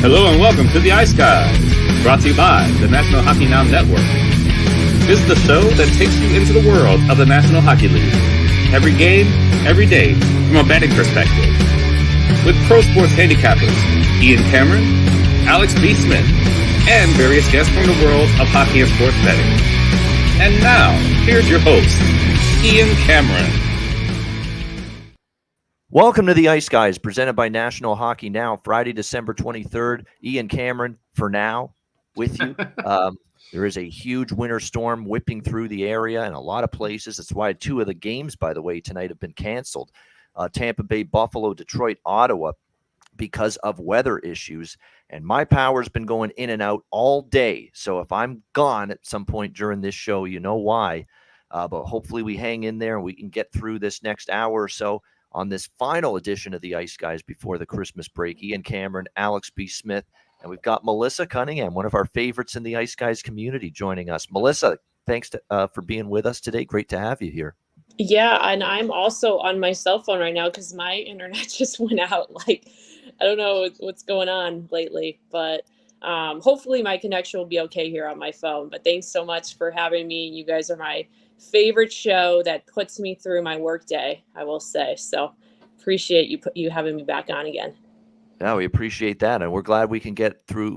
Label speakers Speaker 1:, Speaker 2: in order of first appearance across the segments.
Speaker 1: Hello and welcome to the Ice Guys, brought to you by the National Hockey Now Network. This is the show that takes you into the world of the National Hockey League. Every game, every day, from a betting perspective. With pro sports handicappers Ian Cameron, Alex B. Smith, and various guests from the world of hockey and sports betting. And now, here's your host, Ian Cameron.
Speaker 2: Welcome to the Ice Guys, presented by National Hockey Now, Friday, December 23rd. Ian Cameron, for now, with you. There is a huge winter storm whipping through the area in a lot of places. That's why two of the games, by the way, tonight have been canceled. Tampa Bay, Buffalo, Detroit, Ottawa, because of weather issues. And my power's been going in and out all day. So if I'm gone at some point during this show, you know why. But hopefully we hang in there and we can get through this next hour or so on this final edition of the Ice Guys before the Christmas break. Ian Cameron, Alex B. Smith, and we've got Melissa Cunningham, one of our favorites in the Ice Guys community, joining us. Melissa, thanks for being with us today. Great to have you here.
Speaker 3: Yeah, and I'm also on my cell phone right now because my internet just went out. I don't know what's going on lately, but hopefully my connection will be okay here on my phone. But thanks so much for having me. You guys are my favorite show that puts me through my workday, I will say. So appreciate you having me back on again.
Speaker 2: Yeah, we appreciate that, and we're glad we can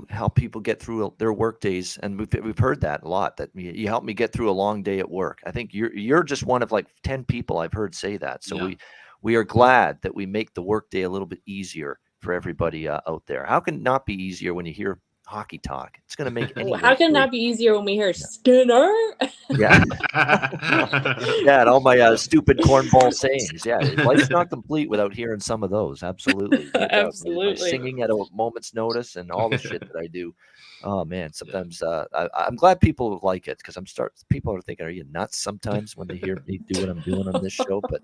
Speaker 2: help people get through their work days. And we've heard that a lot, that you help me get through a long day at work. I think you're just one of like 10 people I've heard say that. So yeah. we are glad that we make the work day a little bit easier for everybody out there. How can it not be easier when you hear hockey talk? It's going to make any
Speaker 3: how can it not be easier when we hear Skinner?
Speaker 2: Yeah. Yeah, and all my stupid cornball sayings. Yeah, life's not complete without hearing some of those. Absolutely.
Speaker 3: Absolutely.
Speaker 2: Singing at a moment's notice and all the shit that I do. Oh man, sometimes I'm glad people like it, because people are thinking, are you nuts sometimes when they hear me do what I'm doing on this show? But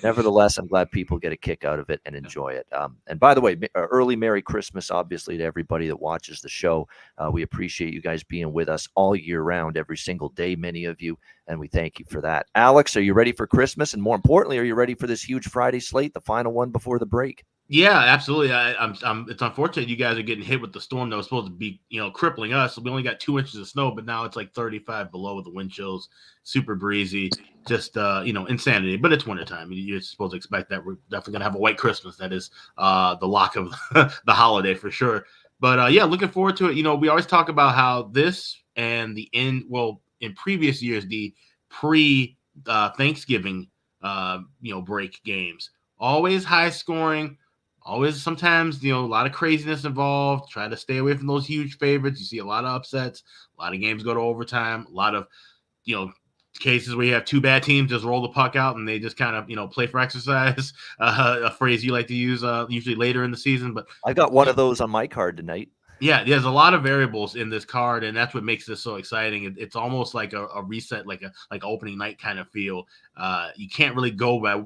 Speaker 2: nevertheless, I'm glad people get a kick out of it and enjoy it. And by the way, early Merry Christmas, obviously, to everybody that watches the show. We appreciate you guys being with us all year round, every single day, many of you, and we thank you for that. Alex, are you ready for Christmas? And more importantly, are you ready for this huge Friday slate, the final one before the break?
Speaker 4: Yeah, absolutely. It's unfortunate you guys are getting hit with the storm that was supposed to be, crippling us. We only got 2 inches of snow, but now it's like 35 below with the wind chills, super breezy, just insanity. But it's wintertime. You're supposed to expect that. We're definitely gonna have a white Christmas. That is the lock of the holiday for sure. But looking forward to it. We always talk about how this and the end. Well, in previous years, the Thanksgiving break games, always high scoring. Always, sometimes, a lot of craziness involved. Try to stay away from those huge favorites. You see a lot of upsets. A lot of games go to overtime. A lot of, cases where you have two bad teams just roll the puck out and they just kind of, play for exercise. A phrase you like to use usually later in the season. But
Speaker 2: I got one of those on my card tonight.
Speaker 4: Yeah, there's a lot of variables in this card, and that's what makes this so exciting. It's almost like a reset, like opening night kind of feel. You can't really go by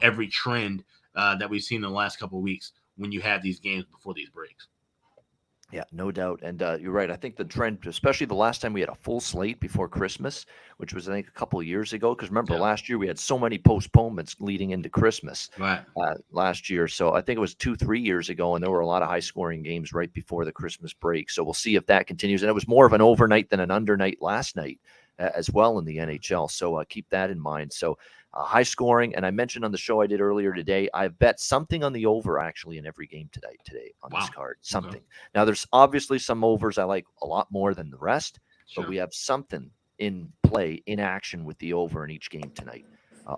Speaker 4: every trend that we've seen in the last couple of weeks when you have these games before these breaks.
Speaker 2: Yeah, no doubt. And you're right. I think the trend, especially the last time we had a full slate before Christmas, which was, I think, a couple of years ago. Because remember, last year we had so many postponements leading into Christmas last year. So I think it was 2-3 years ago, and there were a lot of high-scoring games right before the Christmas break. So we'll see if that continues. And it was more of an overnight than an undernight last night as well in the NHL. So keep that in mind. So high scoring, and I mentioned on the show I did earlier today, I've bet something on the over actually in every game today on this card. Something. Okay. Now, there's obviously some overs I like a lot more than the rest, but we have something in play, in action with the over in each game tonight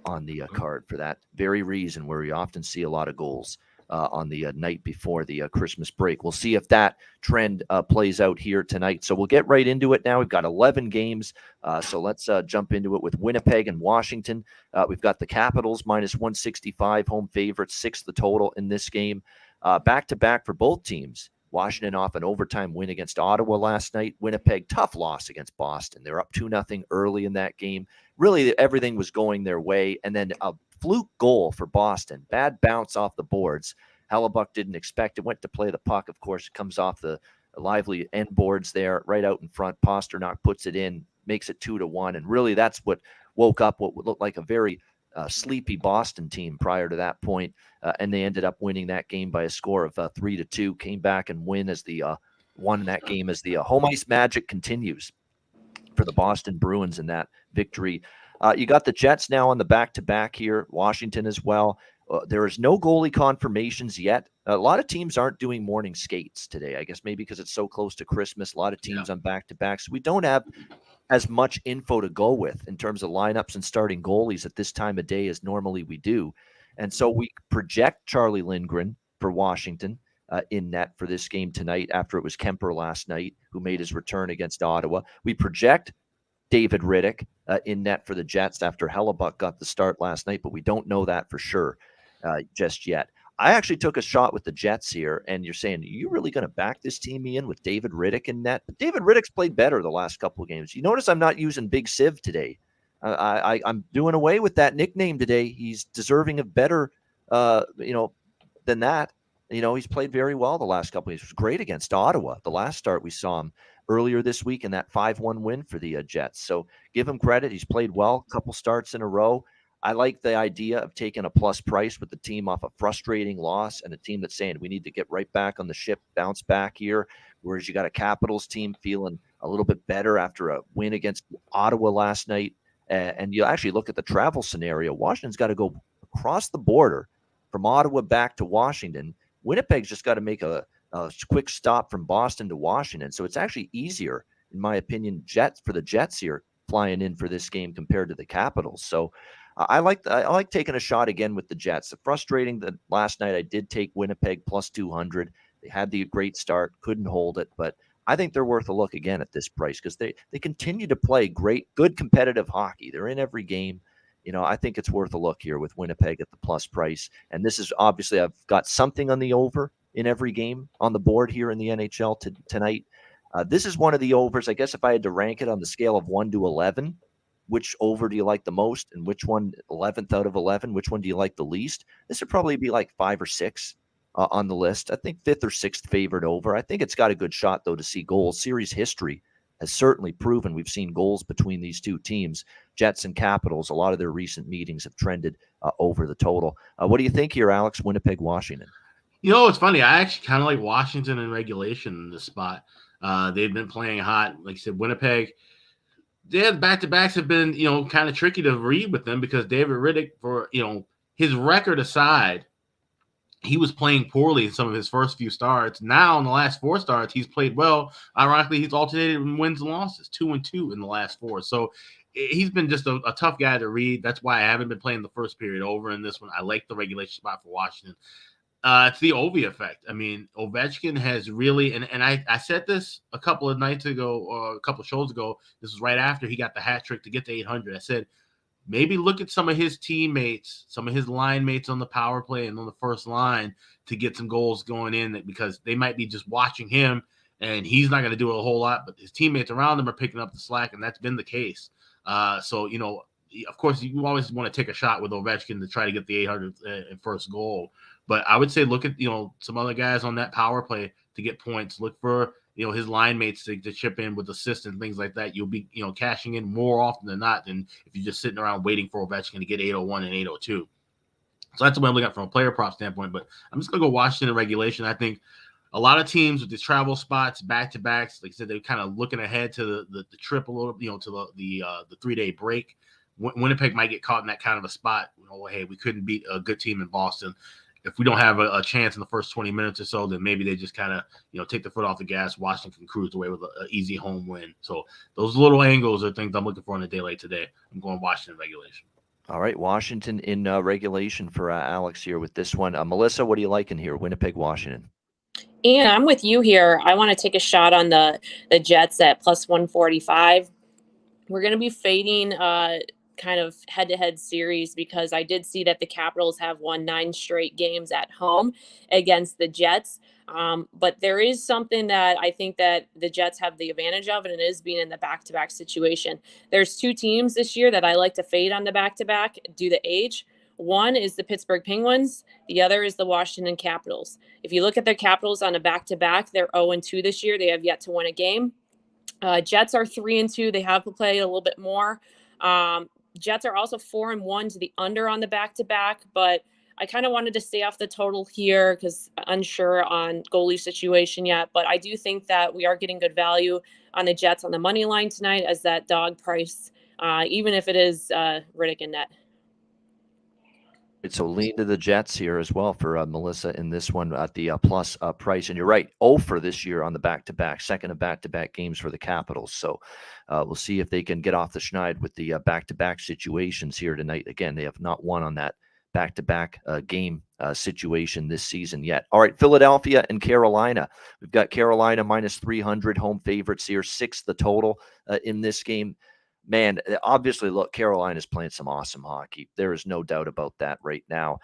Speaker 2: on the card for that very reason, where we often see a lot of goals on the night before the Christmas break. We'll see if that trend plays out here tonight. So we'll get right into it now. We've got 11 games. So let's jump into it with Winnipeg and Washington. We've got the Capitals minus 165 home favorites, 6 the total in this game. Back-to-back for both teams. Washington off an overtime win against Ottawa last night. Winnipeg, tough loss against Boston. They're up 2-0 early in that game. Really, everything was going their way. And then a fluke goal for Boston. Bad bounce off the boards. Hellebuck didn't expect it. Went to play the puck. Of course, it comes off the lively end boards there, right out in front. Pasternak puts it in, makes it 2-1. And really, that's what woke up what would look like a very sleepy Boston team prior to that point, and they ended up winning that game by a score of 3-2. Came back and won that game as the home ice magic continues for the Boston Bruins in that victory. You got the Jets now on the back-to-back here, Washington as well. There is no goalie confirmations yet. A lot of teams aren't doing morning skates today. I guess maybe because it's so close to Christmas. A lot of teams on back-to-backs. We don't have as much info to go with in terms of lineups and starting goalies at this time of day as normally we do. And so we project Charlie Lindgren for Washington in net for this game tonight after it was Kemper last night who made his return against Ottawa. We project David Riddick in net for the Jets after Hellebuck got the start last night, but we don't know that for sure just yet. I actually took a shot with the Jets here, and you're saying, are you really going to back this team, Ian, with David Riddick in net? But David Riddick's played better the last couple of games. You notice I'm not using Big Siv today. I'm doing away with that nickname today. He's deserving of better, than that. He's played very well the last couple of games. He was great against Ottawa. The last start we saw him earlier this week in that 5-1 win for the Jets. So give him credit. He's played well, a couple starts in a row. I like the idea of taking a plus price with the team off a frustrating loss and a team that's saying we need to get right back on the ship, bounce back here, whereas you got a Capitals team feeling a little bit better after a win against Ottawa last night. And you actually look at the travel scenario. Washington's got to go across the border from Ottawa back to Washington. Winnipeg's just got to make a quick stop from Boston to Washington. So it's actually easier, in my opinion, for the Jets here flying in for this game compared to the Capitals. So I like taking a shot again with the Jets. It's frustrating that last night I did take Winnipeg plus 200. They had the great start, couldn't hold it, but I think they're worth a look again at this price because they continue to play good competitive hockey. They're in every game. I think it's worth a look here with Winnipeg at the plus price. And this is obviously I've got something on the over in every game on the board here in the NHL tonight. This is one of the overs. I guess if I had to rank it on the scale of 1 to 11, which over do you like the most and which one 11th out of 11, which one do you like the least? This would probably be like 5 or 6 on the list. I think 5th or 6th favored over. I think it's got a good shot, though, to see goals. Series history has certainly proven we've seen goals between these two teams. Jets and Capitals, a lot of their recent meetings have trended over the total. What do you think here, Alex? Winnipeg, Washington.
Speaker 4: It's funny. I actually kind of like Washington in regulation in this spot. They've been playing hot. Like I said, Winnipeg, their back-to-backs have been, kind of tricky to read with them because David Riddick, for, his record aside, he was playing poorly in some of his first few starts. Now, in the last 4 starts, he's played well. Ironically, he's alternated in wins and losses, 2-2 in the last 4. So he's been just a tough guy to read. That's why I haven't been playing the first period over in this one. I like the regulation spot for Washington. It's the Ovi effect. I mean, Ovechkin has really, and I said this a couple of nights ago or a couple of shows ago. This was right after he got the hat trick to get to 800. I said, maybe look at some of his teammates, some of his line mates on the power play and on the first line to get some goals going in because they might be just watching him and he's not going to do a whole lot, but his teammates around him are picking up the slack, and that's been the case. So, of course, you always want to take a shot with Ovechkin to try to get the 800 first goal. But I would say look at, some other guys on that power play to get points. Look for, his line mates to chip in with assists and things like that. You'll be, cashing in more often than not than if you're just sitting around waiting for Ovechkin to get 801 and 802. So that's the way I'm looking at from a player prop standpoint. But I'm just going to go Washington in regulation. I think a lot of teams with the travel spots, back-to-backs, like I said, they're kind of looking ahead to the trip a little, to the 3-day break. Winnipeg might get caught in that kind of a spot. Hey, we couldn't beat a good team in Boston. If we don't have a chance in the first 20 minutes or so, then maybe they just kind of, take the foot off the gas. Washington can cruise away with an easy home win. So those little angles are things I'm looking for on a day like today. I'm going Washington regulation.
Speaker 2: All right, Washington in regulation for Alex here with this one. Melissa, what are you liking here? Winnipeg, Washington.
Speaker 3: And I'm with you here. I want to take a shot on the Jets at plus 145. We're going to be fading kind of head-to-head series because I did see that the Capitals have won 9 straight games at home against the Jets. But there is something that I think that the Jets have the advantage of, and it is being in the back-to-back situation. There's 2 teams this year that I like to fade on the back-to-back due to age. One is the Pittsburgh Penguins. The other is the Washington Capitals. If you look at their Capitals on a back-to-back, they're 0-2 this year. They have yet to win a game. Jets are 3-2. They have to play a little bit more. Jets are also 4-1 to the under on the back-to-back, but I kind of wanted to stay off the total here because unsure on goalie situation yet. But I do think that we are getting good value on the Jets on the money line tonight as that dog price, even if it is Riddick and net.
Speaker 2: So lean to the Jets here as well for Melissa in this one at the plus price. And you're right, 0 for this year on the back-to-back, second of back-to-back games for the Capitals. So we'll see if they can get off the schneid with the back-to-back situations here tonight. Again, they have not won on that back-to-back game situation this season yet. All right, Philadelphia and Carolina. We've got Carolina minus 300 home favorites here, 6 the total in this game. Man, obviously, look, Carolina's playing some awesome hockey. There is no doubt about that right now.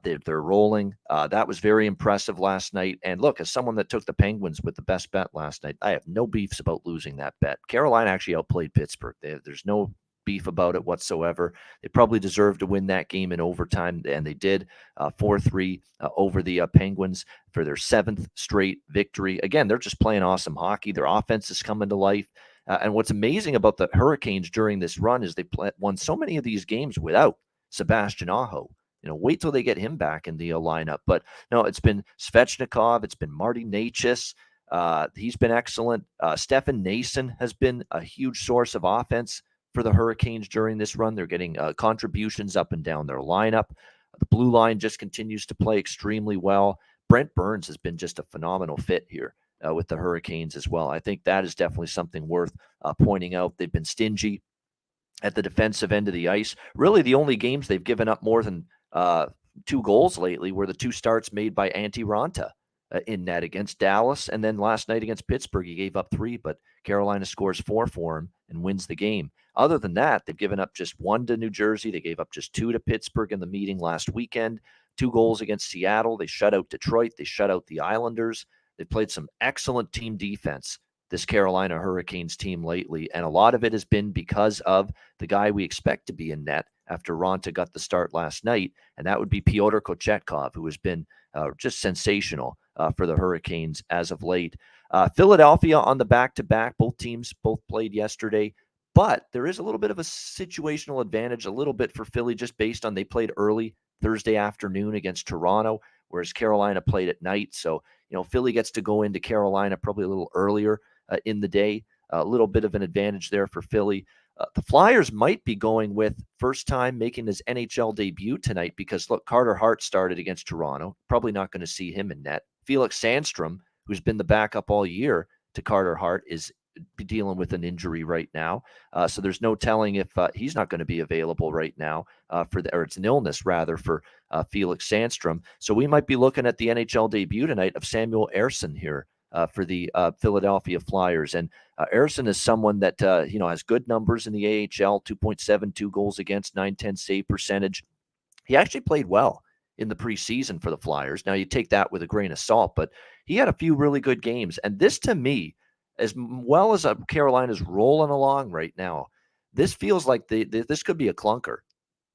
Speaker 2: They're rolling. That was very impressive last night. And look, as someone that took the Penguins with the best bet last night, I have no beefs about losing that bet. Carolina actually outplayed Pittsburgh. There's no beef about it whatsoever. They probably deserved to win that game in overtime, and they did. 4-3 over the Penguins for their 7th straight victory. Again, they're just playing awesome hockey. Their offense is coming to life. And what's amazing about the Hurricanes during this run is they won so many of these games without Sebastian Aho. Wait till they get him back in the lineup. But no, it's been Svechnikov. It's been Marty Necas. He's been excellent. Stefan Nason has been a huge source of offense for the Hurricanes during this run. They're getting contributions up and down their lineup. The blue line just continues to play extremely well. Brent Burns has been just a phenomenal fit here with the Hurricanes as well. I think that is definitely something worth pointing out. They've been stingy at the defensive end of the ice. Really, the only games they've given up more than 2 goals lately were the 2 starts made by Antti Raanta in net against Dallas. And then last night against Pittsburgh, he gave up 3, but Carolina scores 4 for him and wins the game. Other than that, they've given up just 1 to New Jersey. They gave up just 2 to Pittsburgh in the meeting last weekend. 2 goals against Seattle. They shut out Detroit. They shut out the Islanders. They played some excellent team defense, this Carolina Hurricanes team lately, and a lot of it has been because of the guy we expect to be in net after Raanta got the start last night, and that would be Pyotr Kochetkov, who has been just sensational for the Hurricanes as of late. Philadelphia on the back-to-back. Both teams both played yesterday, but there is a little bit of a situational advantage, a little bit for Philly, just based on they played early Thursday afternoon against Toronto, whereas Carolina played at night. So, Philly gets to go into Carolina probably a little earlier in the day. A little bit of an advantage there for Philly. The Flyers might be going with first time making his NHL debut tonight because, look, Carter Hart started against Toronto. Probably not going to see him in net. Felix Sandstrom, who's been the backup all year to Carter Hart, is dealing with an injury right now. So there's no telling if he's not going to be available right now or it's an illness rather for Felix Sandstrom. So we might be looking at the NHL debut tonight of Samuel Ersson here for the Philadelphia Flyers. And Ersson is someone that, has good numbers in the AHL, 2.72 goals against, 910 save percentage. He actually played well in the preseason for the Flyers. Now you take that with a grain of salt, but he had a few really good games. And this to me, as well as Carolina's rolling along right now, this feels like this could be a clunker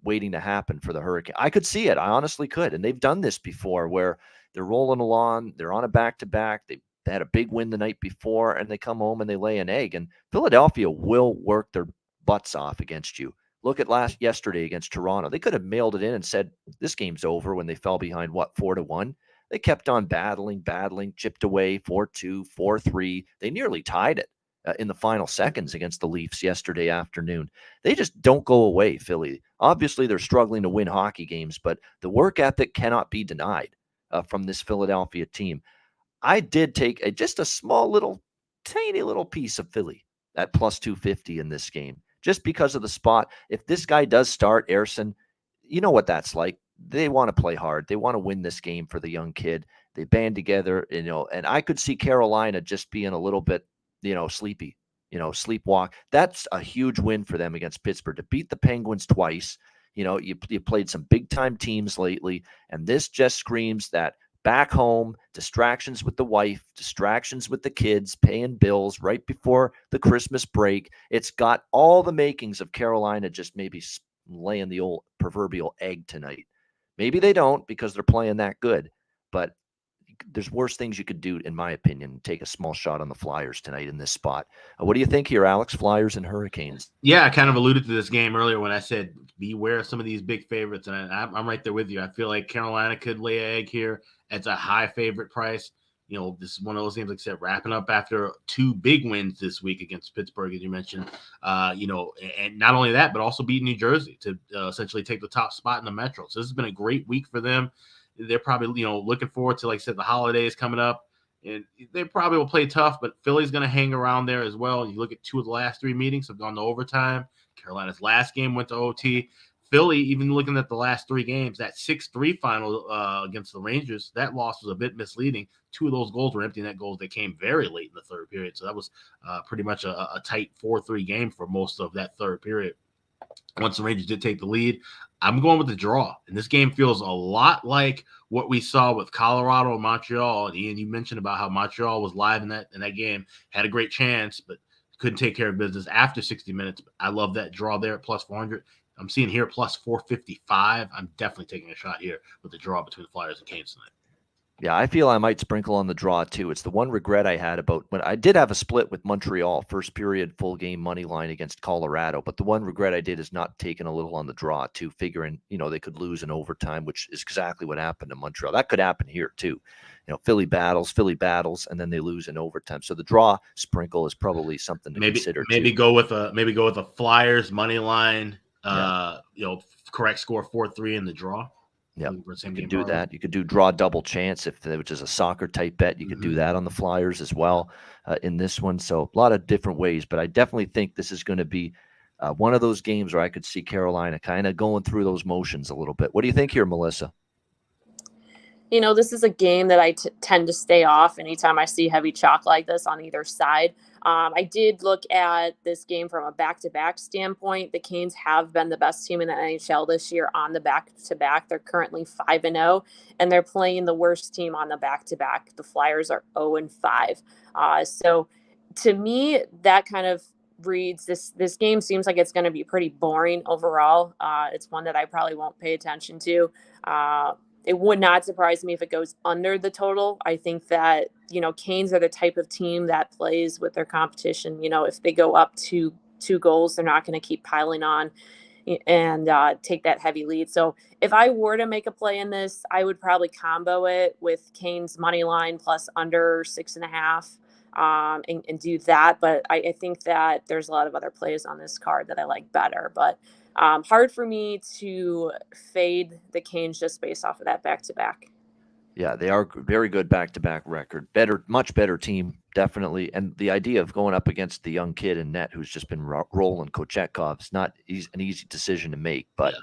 Speaker 2: waiting to happen for the Hurricane. I could see it. I honestly could. And they've done this before where they're rolling along. They're on a back-to-back. They had a big win the night before, and they come home and they lay an egg. And Philadelphia will work their butts off against you. Look at yesterday against Toronto. They could have mailed it in and said, this game's over when they fell behind, 4-1? They kept on battling, chipped away, 4-2, 4-3. They nearly tied it in the final seconds against the Leafs yesterday afternoon. They just don't go away, Philly. Obviously, they're struggling to win hockey games, but the work ethic cannot be denied from this Philadelphia team. I did take just a small tiny little piece of Philly at plus 250 in this game, just because of the spot. If this guy does start, Ersson, you know what that's like. They want to play hard. They want to win this game for the young kid. They band together, and I could see Carolina just being a little bit, sleepy, sleepwalk. That's a huge win for them against Pittsburgh to beat the Penguins twice. You played some big time teams lately, and this just screams that back home, distractions with the wife, distractions with the kids, paying bills right before the Christmas break. It's got all the makings of Carolina just maybe laying the old proverbial egg tonight. Maybe they don't because they're playing that good, but there's worse things you could do, in my opinion. Take a small shot on the Flyers tonight in this spot. What do you think here, Alex? Flyers and Hurricanes.
Speaker 4: Yeah, I kind of alluded to this game earlier when I said beware of some of these big favorites, and I'm right there with you. I feel like Carolina could lay an egg here at a high favorite price. This is one of those games, like I said, wrapping up after 2 big wins this week against Pittsburgh, as you mentioned. And not only that, but also beating New Jersey to essentially take the top spot in the Metro. So this has been a great week for them. They're probably, looking forward to, like I said, the holidays coming up. And they probably will play tough, but Philly's going to hang around there as well. You look at 2 of the last 3 meetings have gone to overtime. Carolina's last game went to OT. Philly, even looking at the last 3 games, that 6-3 final against the Rangers, that loss was a bit misleading. 2 of those goals were empty net goals that came very late in the third period. So that was pretty much a tight 4-3 game for most of that third period. Once the Rangers did take the lead, I'm going with the draw. And this game feels a lot like what we saw with Colorado and Montreal. And Ian, you mentioned about how Montreal was live in that game, had a great chance, but couldn't take care of business after 60 minutes. I love that draw there at plus 400. I'm seeing here plus 455. I'm definitely taking a shot here with the draw between the Flyers and Canes tonight.
Speaker 2: Yeah, I feel I might sprinkle on the draw too. It's the one regret I had about when I did have a split with Montreal, first period full game money line against Colorado. But the one regret I did is not taking a little on the draw too, figuring, they could lose in overtime, which is exactly what happened to Montreal. That could happen here too. Philly battles, and then they lose in overtime. So the draw sprinkle is probably something to consider.
Speaker 4: Maybe go with a Flyers money line, correct score 4-3 in the draw.
Speaker 2: Yeah, you could do that. You could do draw double chance, which is a soccer type bet. You could do that on the Flyers as well in this one. So a lot of different ways, but I definitely think this is going to be one of those games where I could see Carolina kind of going through those motions a little bit. What do you think here, Melissa?
Speaker 3: This is a game that I tend to stay off anytime I see heavy chalk like this on either side. I did look at this game from a back-to-back standpoint. The Canes have been the best team in the NHL this year on the back-to-back. They're currently 5-0, and they're playing the worst team on the back-to-back. The Flyers are 0-5. So to me, that kind of reads this game seems like it's going to be pretty boring overall. It's one that I probably won't pay attention to. It would not surprise me if it goes under the total. I think that, Canes are the type of team that plays with their competition. If they go up to 2 goals, they're not going to keep piling on and take that heavy lead. So if I were to make a play in this, I would probably combo it with Canes money line plus under 6.5 and do that. But I think that there's a lot of other plays on this card that I like better. But hard for me to fade the Canes just based off of that back-to-back.
Speaker 2: Yeah, they are very good back-to-back record. Much better team, definitely. And the idea of going up against the young kid in net who's just been rolling Kochetkov is not an easy decision to make. But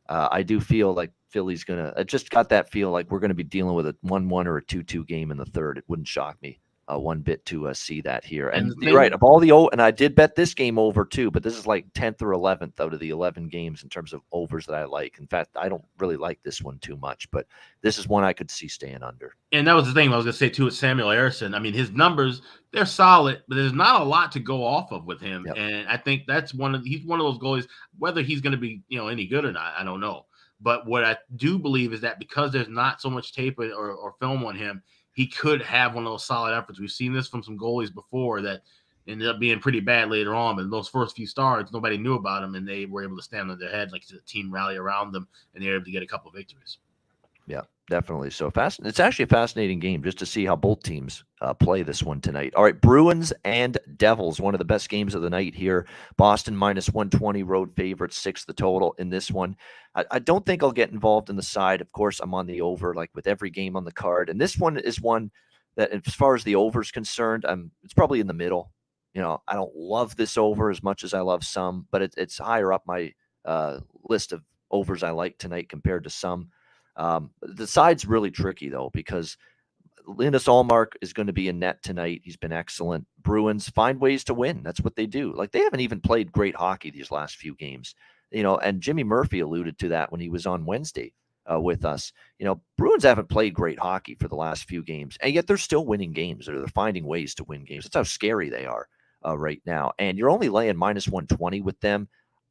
Speaker 2: I do feel like Philly's going to – just got that feel like we're going to be dealing with a 1-1 or a 2-2 game in the third. It wouldn't shock me one bit to see that here. And you're right, of all and I did bet this game over too, but this is like 10th or 11th out of the 11 games in terms of overs that I like. In fact, I don't really like this one too much, but this is one I could see staying under.
Speaker 4: And that was the thing I was going to say too with Samuel Harrison. I mean, his numbers, they're solid, but there's not a lot to go off of with him. Yep. And I think he's one of those goalies, whether he's going to be, any good or not, I don't know. But what I do believe is that because there's not so much tape or film on him, he could have one of those solid efforts. We've seen this from some goalies before that ended up being pretty bad later on. But in those first few starts, nobody knew about them, and they were able to stand on their head, like the team rally around them, and they were able to get a couple of victories.
Speaker 2: Yeah, definitely. So it's actually a fascinating game just to see how both teams play this one tonight. All right, Bruins and Devils, one of the best games of the night here. Boston minus 120, road favorites, 6 the total in this one. I don't think I'll get involved in the side. Of course, I'm on the over, like with every game on the card. And this one is one that, as far as the over is concerned, it's probably in the middle. I don't love this over as much as I love some, but it's higher up my list of overs I like tonight compared to some. The side's really tricky, though, because Linus Ullmark is going to be in net tonight. He's been excellent. Bruins find ways to win. That's what they do. Like, they haven't even played great hockey these last few games. And Jimmy Murphy alluded to that when he was on Wednesday with us. Bruins haven't played great hockey for the last few games, and yet they're still winning games, or they're finding ways to win games. That's how scary they are right now. And you're only laying minus 120 with them.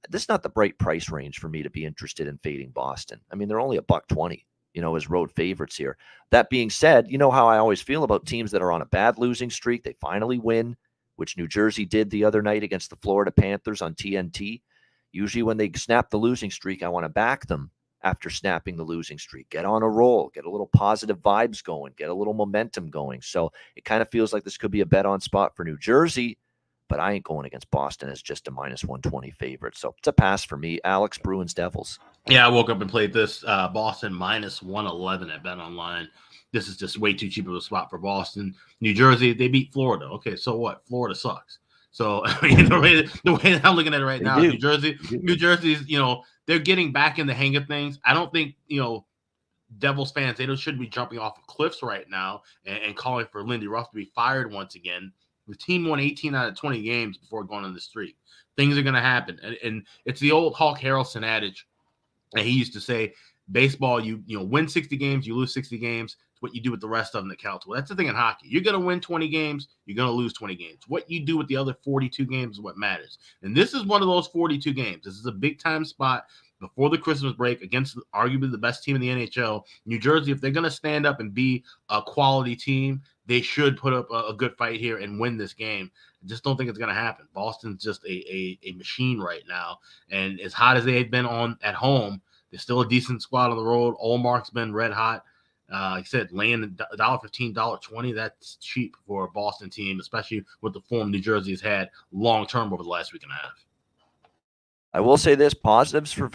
Speaker 2: This is not the bright price range for me to be interested in fading Boston. I mean, they're only $1.20 as road favorites here. That being said, you know how I always feel about teams that are on a bad losing streak. They finally win, which New Jersey did the other night against the Florida Panthers on TNT. Usually when they snap the losing streak, I want to back them after snapping the losing streak. Get on a roll, get a little positive vibes going, get a little momentum going. So it kind of feels like this could be a bet on spot for New Jersey, but I ain't going against Boston as just a minus 120 favorite. So it's a pass for me. Alex, Bruins, Devils.
Speaker 4: Yeah, I woke up and played this Boston minus 111 at Bet Online. This is just way too cheap of a spot for Boston. New Jersey, they beat Florida. Okay, so what? Florida sucks. So I mean, the way that I'm looking at it right now, New Jersey's, they're getting back in the hang of things. I don't think, Devils fans, they shouldn't be jumping off of cliffs right now and calling for Lindy Ruff to be fired once again. The team won 18 out of 20 games before going on the streak. Things are going to happen. And it's the old Hawk Harrelson adage. And he used to say, baseball, you win 60 games, you lose 60 games. It's what you do with the rest of them that counts. Well, that's the thing in hockey. You're going to win 20 games, you're going to lose 20 games. What you do with the other 42 games is what matters. And this is one of those 42 games. This is a big-time spot before the Christmas break against arguably the best team in the NHL. New Jersey, if they're going to stand up and be a quality team, they should put up a good fight here and win this game. I just don't think it's going to happen. Boston's just a machine right now. And as hot as they've been at home, they're still a decent squad on the road. Olmark's been red hot. Like I said, laying $1.15, $1.20, that's cheap for a Boston team, especially with the form New Jersey has had long-term over the last week and a half.
Speaker 2: I will say this, positives for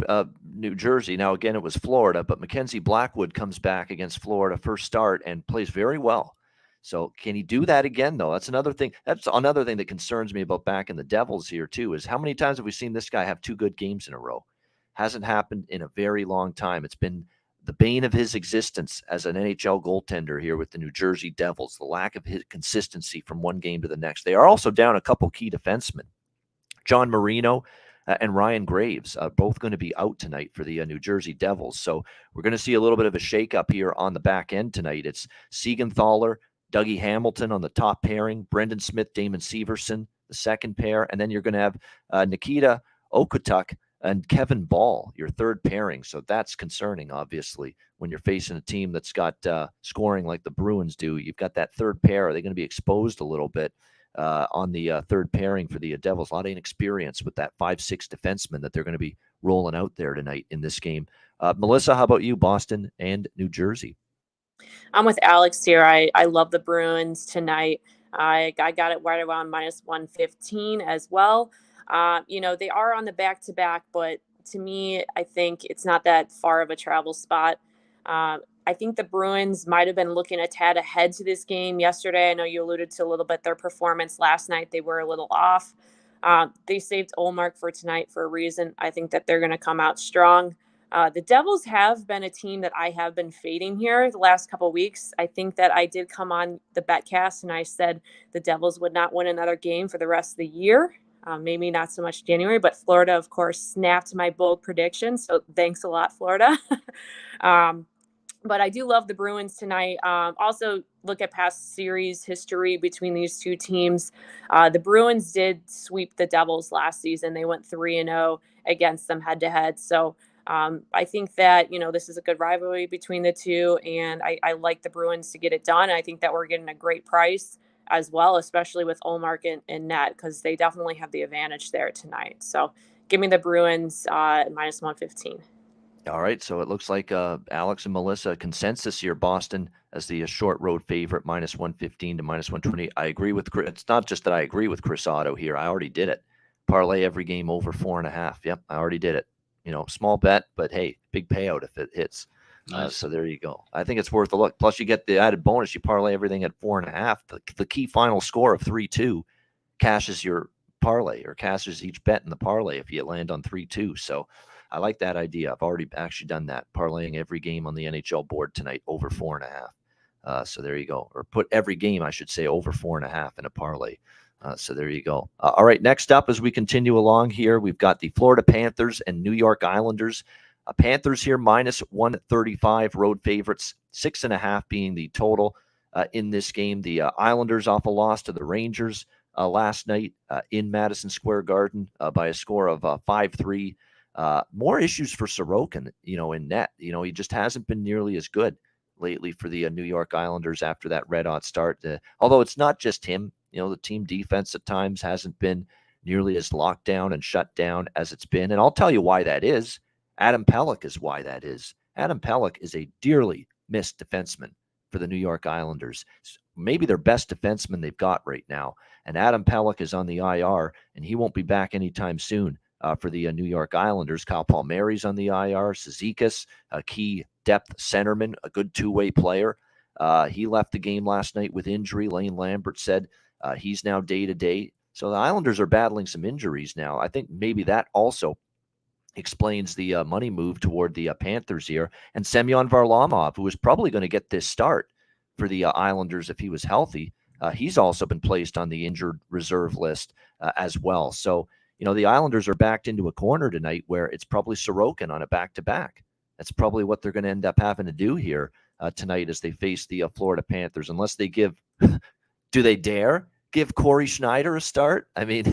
Speaker 2: New Jersey. Now, again, it was Florida, but Mackenzie Blackwood comes back against Florida first start and plays very well. So can he do that again, though? That's another thing. That's another thing that concerns me about backing the Devils here, too, is how many times have we seen this guy have two good games in a row? Hasn't happened in a very long time. It's been the bane of his existence as an NHL goaltender here with the New Jersey Devils, the lack of his consistency from one game to the next. They are also down a couple key defensemen. John Marino and Ryan Graves both going to be out tonight for the New Jersey Devils. So we're going to see a little bit of a shakeup here on the back end tonight. It's Siegenthaler, Dougie Hamilton on the top pairing, Brendan Smith, Damon Severson, the second pair, and then you're going to have Nikita Okutuk and Kevin Ball, your third pairing. So that's concerning, obviously, when you're facing a team that's got scoring like the Bruins do. You've got that third pair. Are they going to be exposed a little bit on the third pairing for the Devils? A lot of inexperience with that 5'6" defenseman that they're going to be rolling out there tonight in this game. Melissa, how about you, Boston and New Jersey?
Speaker 3: I'm with Alex here. I love the Bruins tonight. I got it right around minus 115 as well. They are on the back-to-back, but to me, I think it's not that far of a travel spot. I think the Bruins might have been looking a tad ahead to this game yesterday. I know you alluded to a little bit their performance last night. They were a little off. They saved Olmark for tonight for a reason. I think that they're going to come out strong. The Devils have been a team that I have been fading here the last couple of weeks. I think that I did come on the Betcast and I said the Devils would not win another game for the rest of the year. Maybe not so much January, but Florida, of course, snapped my bold prediction. So thanks a lot, Florida. But I do love the Bruins tonight. Also, look at past series history between these two teams. The Bruins did sweep the Devils last season. They went 3-0 against them head-to-head. So I think that, this is a good rivalry between the two, and I like the Bruins to get it done. I think that we're getting a great price as well, especially with Olmark and net, because they definitely have the advantage there tonight. So give me the Bruins minus 115.
Speaker 2: All right, so it looks like Alex and Melissa consensus here, Boston as the short road favorite, minus 115 to minus 120. I agree with Chris. It's not just that I agree with Chris Otto here. I already did it. Parlay every game over 4.5. Yep, I already did it. Small bet, but hey, big payout if it hits. Nice. So there you go. I think it's worth a look. Plus, you get the added bonus. You parlay everything at 4.5. The key final score of 3-2 cashes your parlay or cashes each bet in the parlay if you land on 3-2. So I like that idea. I've already actually done that, parlaying every game on the NHL board tonight over 4.5. So there you go. Or put every game, I should say, over 4.5 in a parlay. So there you go. All right, next up as we continue along here, we've got the Florida Panthers and New York Islanders. Panthers here minus 135, road favorites, 6.5 being the total in this game. The Islanders off a loss to the Rangers last night in Madison Square Garden by a score of 5-3. More issues for Sorokin, in net. He just hasn't been nearly as good lately for the New York Islanders after that red-hot start. Although it's not just him. The team defense at times hasn't been nearly as locked down and shut down as it's been. And I'll tell you why that is. Adam Pelech is why that is. Adam Pelech is a dearly missed defenseman for the New York Islanders. Maybe their best defenseman they've got right now. And Adam Pelech is on the IR, and he won't be back anytime soon for the New York Islanders. Kyle Palmieri's on the IR. Cizikas, a key depth centerman, a good two-way player. He left the game last night with injury. Lane Lambert said he's now day-to-day. So the Islanders are battling some injuries now. I think maybe that also explains the money move toward the Panthers here. And Semyon Varlamov, who is probably going to get this start for the Islanders if he was healthy, he's also been placed on the injured reserve list as well. So, the Islanders are backed into a corner tonight where it's probably Sorokin on a back-to-back. That's probably what they're going to end up having to do here tonight as they face the Florida Panthers, unless they give – do they dare give Corey Schneider a start? I mean,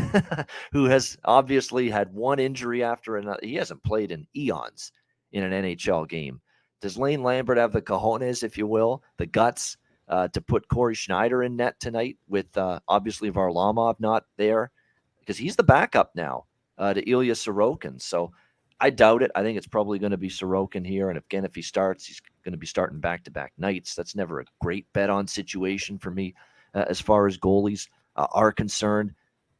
Speaker 2: who has obviously had one injury after another. He hasn't played in eons in an NHL game. Does Lane Lambert have the cojones, if you will, the guts to put Corey Schneider in net tonight with obviously Varlamov not there? Because he's the backup now to Ilya Sorokin. So I doubt it. I think it's probably going to be Sorokin here. And again, if he starts, he's going to be starting back-to-back nights. That's never a great bet-on situation for me as far as goalies are concerned.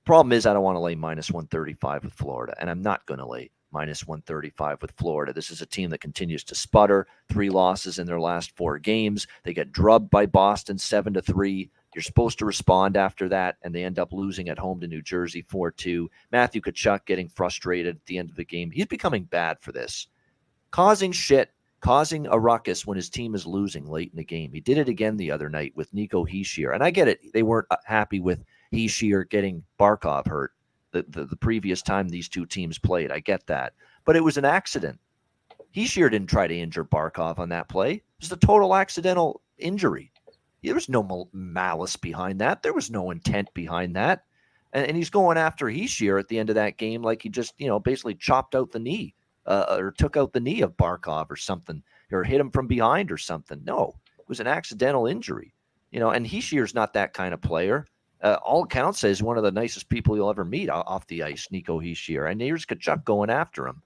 Speaker 2: Problem is I don't want to lay minus 135 with Florida, and I'm not going to lay minus 135 with Florida. This is a team that continues to sputter. 3 losses in their last 4 games. They get drubbed by Boston 7-3. You're supposed to respond after that, and they end up losing at home to New Jersey 4-2. Matthew Tkachuk getting frustrated at the end of the game. He's becoming bad for this. Causing a ruckus when his team is losing late in the game. He did it again the other night with Nico Hischier. And I get it. They weren't happy with Hischier getting Barkov hurt the previous time these two teams played. I get that. But it was an accident. Hischier didn't try to injure Barkov on that play. It was a total accidental injury. There was no malice behind that. There was no intent behind that. And he's going after Hischier at the end of that game like he just, basically chopped out the knee or took out the knee of Barkov or something, or hit him from behind or something. No, it was an accidental injury. And Hischier's not that kind of player. All accounts say he's one of the nicest people you'll ever meet off the ice, Nico Hischier. And here's Tkachuk going after him,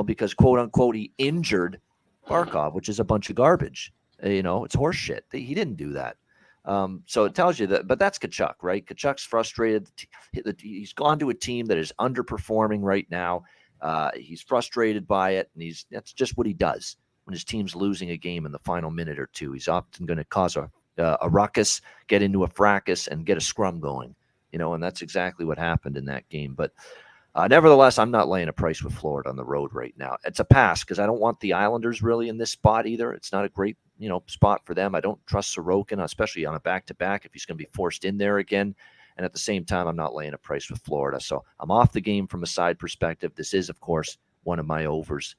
Speaker 2: because quote unquote he injured Barkov, which is a bunch of garbage. It's horse shit. He didn't do that. So it tells you that, but that's Tkachuk, right? Tkachuk's frustrated. He's gone to a team that is underperforming right now. He's frustrated by it, and that's just what he does when his team's losing a game in the final minute or two. He's often going to cause a ruckus, get into a fracas, and get a scrum going, and that's exactly what happened in that game. But nevertheless, I'm not laying a price with Florida on the road right now. It's a pass because I don't want the Islanders really in this spot either. It's not a great spot for them. I don't trust Sorokin, especially on a back-to-back if he's going to be forced in there again. And at the same time, I'm not laying a price with Florida. So I'm off the game from a side perspective. This is, of course, one of my overs.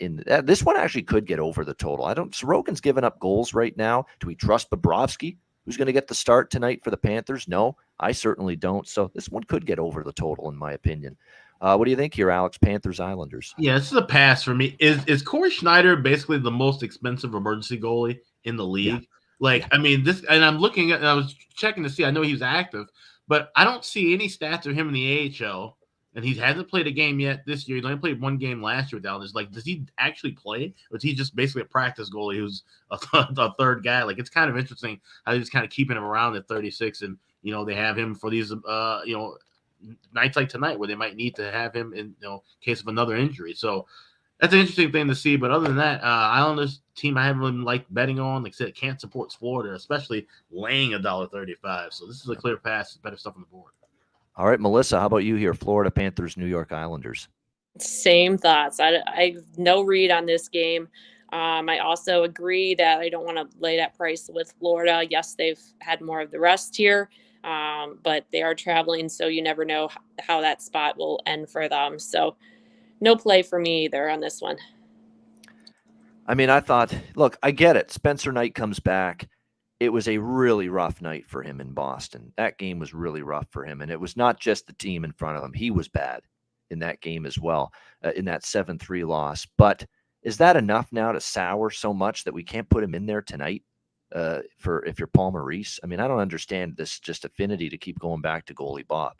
Speaker 2: This one actually could get over the total. Sorokin's giving up goals right now. Do we trust Bobrovsky, who's going to get the start tonight for the Panthers? No, I certainly don't. So this one could get over the total, in my opinion. What do you think here, Alex? Panthers, Islanders.
Speaker 4: Yeah, this is a pass for me. Is Corey Schneider basically the most expensive emergency goalie in the league? Yeah. I mean, this, and I'm looking at, I was checking to see, I know he was active, but I don't see any stats of him in the AHL, and he hasn't played a game yet this year. He's only played 1 game last year with Dallas. Does he actually play, or is he just basically a practice goalie who's a third guy? It's kind of interesting how they're just kind of keeping him around at 36, and they have him for these nights like tonight where they might need to have him in case of another injury. So that's an interesting thing to see. But other than that, Islanders team I haven't really liked betting on. Like I said, it can't support Florida, especially laying $1.35. So this is a clear pass. Better stuff on the board.
Speaker 2: All right, Melissa, how about you here? Florida Panthers, New York Islanders.
Speaker 3: Same thoughts. I have no read on this game. I also agree that I don't want to lay that price with Florida. Yes, they've had more of the rest here. But they are traveling, so you never know how that spot will end for them. So no play for me either on this one.
Speaker 2: I mean, I thought, look, I get it. Spencer Knight comes back. It was a really rough night for him in Boston. That game was really rough for him, and it was not just the team in front of him. He was bad. in that game as well, in that 7-3 loss. But is that enough now to sour so much that we can't put him in there tonight for if you're Paul Maurice? I mean, I don't understand this just affinity to keep going back to goalie Bob.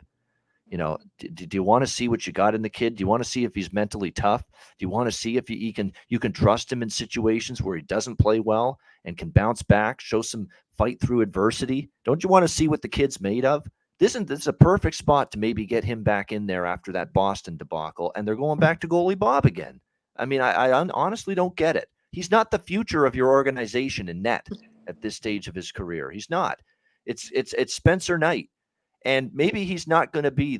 Speaker 2: You know, do you want to see what you got in the kid? Do you want to see if he's mentally tough? Do you want to see if you can trust him in situations where he doesn't play well and can bounce back, show some fight through adversity? Don't you want to see what the kid's made of? This is a perfect spot to maybe get him back in there after that Boston debacle, and they're going back to goalie Bob again. I mean, I honestly don't get it. He's not the future of your organization in net at this stage of his career. He's not. It's Spencer Knight. And maybe he's not going to be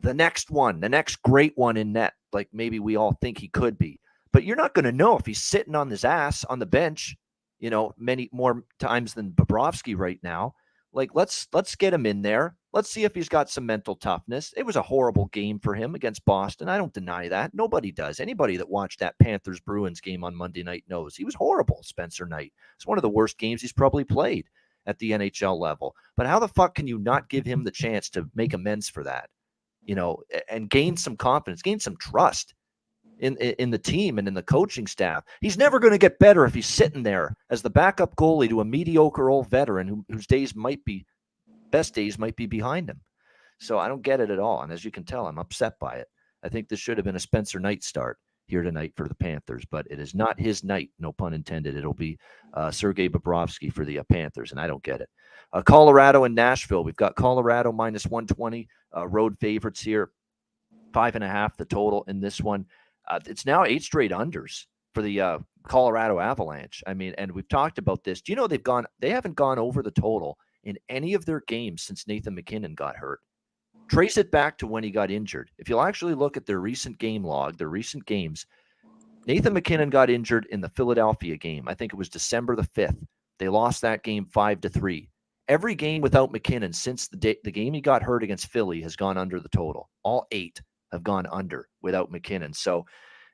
Speaker 2: the next one, the next great one in net, like maybe we all think he could be. But you're not going to know if he's sitting on his ass on the bench, you know, many more times than Bobrovsky right now. Like, let's get him in there. Let's see if he's got some mental toughness. It was a horrible game for him against Boston. I don't deny that. Nobody does. Anybody that watched that Panthers-Bruins game on Monday night knows he was horrible, Spencer Knight. It's one of the worst games he's probably played at the NHL level. But how the fuck can you not give him the chance to make amends for that, you know, and gain some confidence, gain some trust in the team and in the coaching staff? He's never going to get better if he's sitting there as the backup goalie to a mediocre old veteran whose best days might be behind him. So I don't get it at all. And as you can tell, I'm upset by it. I think this should have been a Spencer Knight start here tonight for the Panthers, but it is not his night, no pun intended. It'll be Sergei Bobrovsky for the Panthers, and I don't get it. Colorado and Nashville. We've got Colorado minus 120, road favorites here, 5.5 the total in this one. It's now 8 straight unders for the Colorado Avalanche. I mean, and we've talked about this. Do you know they haven't gone over the total in any of their games since Nathan MacKinnon got hurt? Trace it back to when he got injured. If you'll actually look at their recent game log, their recent games, Nathan MacKinnon got injured in the Philadelphia game. I think it was December the 5th. They lost that game 5-3. Every game without MacKinnon since the game he got hurt against Philly has gone under the total. All 8 have gone under without MacKinnon. So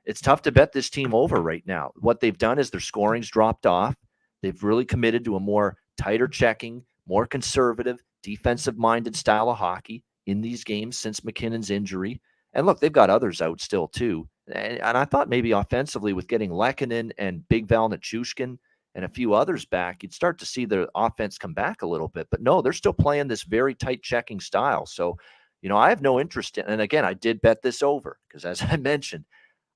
Speaker 2: it's tough to bet this team over right now. What they've done is their scoring's dropped off. They've really committed to a more tighter checking, more conservative, defensive-minded style of hockey in these games since MacKinnon's injury. And look, they've got others out still too. And I thought maybe offensively with getting Lehkonen and Big Val Nichushkin and a few others back, you'd start to see the offense come back a little bit. But no, they're still playing this very tight checking style. So, you know, I have no interest in, and again, I did bet this over because as I mentioned,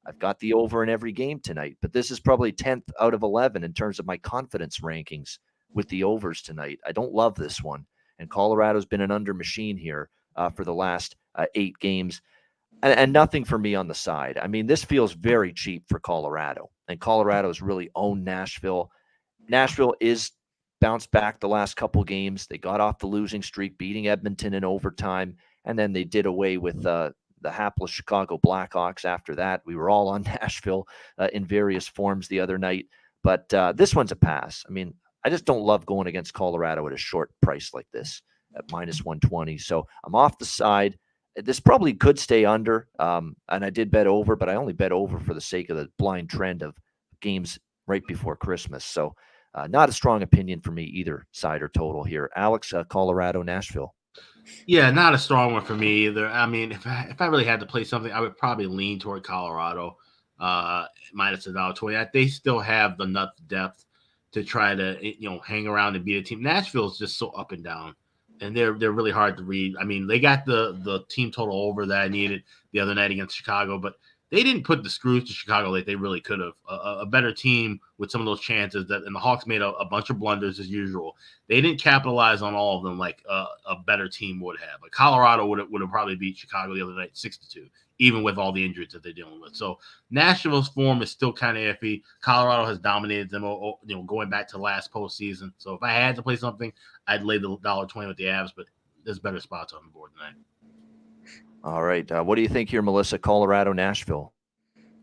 Speaker 2: I've got the over in every game tonight. But this is probably 10th out of 11 in terms of my confidence rankings with the overs tonight. I don't love this one. And Colorado's been an under machine here for the last 8 games. And nothing for me on the side. I mean, this feels very cheap for Colorado. And Colorado's really owned Nashville. Nashville is bounced back the last couple games. They got off the losing streak, beating Edmonton in overtime. And then they did away with the hapless Chicago Blackhawks after that. We were all on Nashville in various forms the other night. But this one's a pass. I mean, I just don't love going against Colorado at a short price like this at minus 120. So I'm off the side. This probably could stay under, and I did bet over, but I only bet over for the sake of the blind trend of games right before Christmas. So not a strong opinion for me either side or total here. Alex, Colorado, Nashville.
Speaker 4: Yeah, not a strong one for me either. I mean, if I really had to play something, I would probably lean toward Colorado minus $1.20. They still have the nut depth to try to hang around and beat a team. Nashville is just so up and down. And they're really hard to read. I mean, they got the team total over that I needed the other night against Chicago, but they didn't put the screws to Chicago like they really could have. A better team with some of those chances and the Hawks made a bunch of blunders as usual. They didn't capitalize on all of them like a better team would have. Like Colorado would have probably beat Chicago the other night 6-2, even with all the injuries that they're dealing with. So Nashville's form is still kind of iffy. Colorado has dominated them, going back to last postseason. So if I had to play something, I'd lay the $1.20 with the Avs, but there's better spots on the board tonight.
Speaker 2: All right. What do you think here, Melissa? Colorado, Nashville?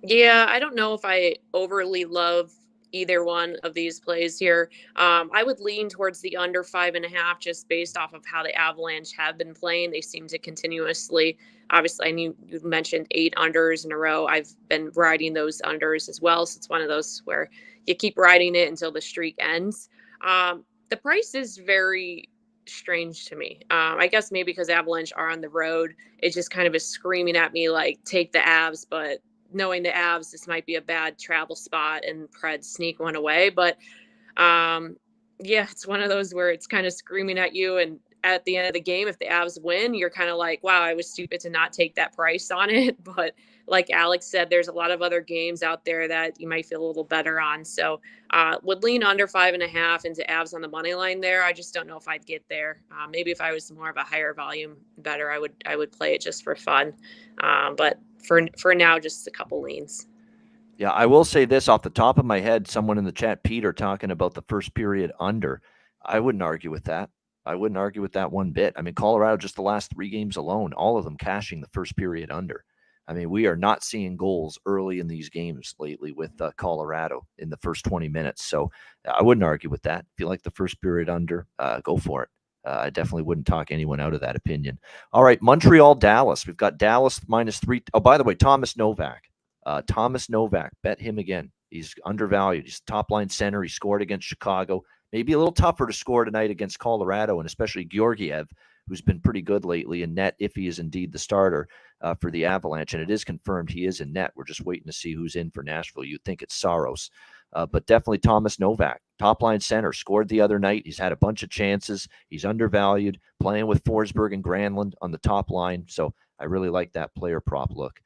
Speaker 3: Yeah, I don't know if I overly love either one of these plays here. I would lean towards the under 5.5 just based off of how the Avalanche have been playing. They seem to continuously, obviously, I knew you mentioned 8 unders in a row. I've been riding those unders as well. So it's one of those where you keep riding it until the streak ends. The price is very strange to me. I guess maybe because Avalanche are on the road, it just kind of is screaming at me like, take the Avs. But knowing the Avs, this might be a bad travel spot and Preds sneak one away. But yeah, it's one of those where it's kind of screaming at you. And at the end of the game, if the Avs win, you're kind of like, wow, I was stupid to not take that price on it. But like Alex said, there's a lot of other games out there that you might feel a little better on. So would lean under 5.5 into Avs on the money line there. I just don't know if I'd get there. Maybe if I was more of a higher volume better, I would play it just for fun. But for now, just a couple leans.
Speaker 2: Yeah, I will say this off the top of my head, someone in the chat, Peter, talking about the first period under. I wouldn't argue with that. I wouldn't argue with that one bit. I mean, Colorado, just the last 3 games alone, all of them cashing the first period under. I mean, we are not seeing goals early in these games lately with Colorado in the first 20 minutes. So I wouldn't argue with that. If you like the first period under, go for it. I definitely wouldn't talk anyone out of that opinion. All right, Montreal, Dallas. We've got Dallas -3. Oh, by the way, Thomas Novak. Bet him again. He's undervalued. He's top line center. He scored against Chicago. Maybe a little tougher to score tonight against Colorado, and especially Georgiev, who's been pretty good lately in net if he is indeed the starter for the Avalanche. And it is confirmed he is in net. We're just waiting to see who's in for Nashville. You'd think it's Saros. But definitely Thomas Novak, top line center, scored the other night. He's had a bunch of chances. He's undervalued, playing with Forsberg and Granlund on the top line. So I really like that player prop look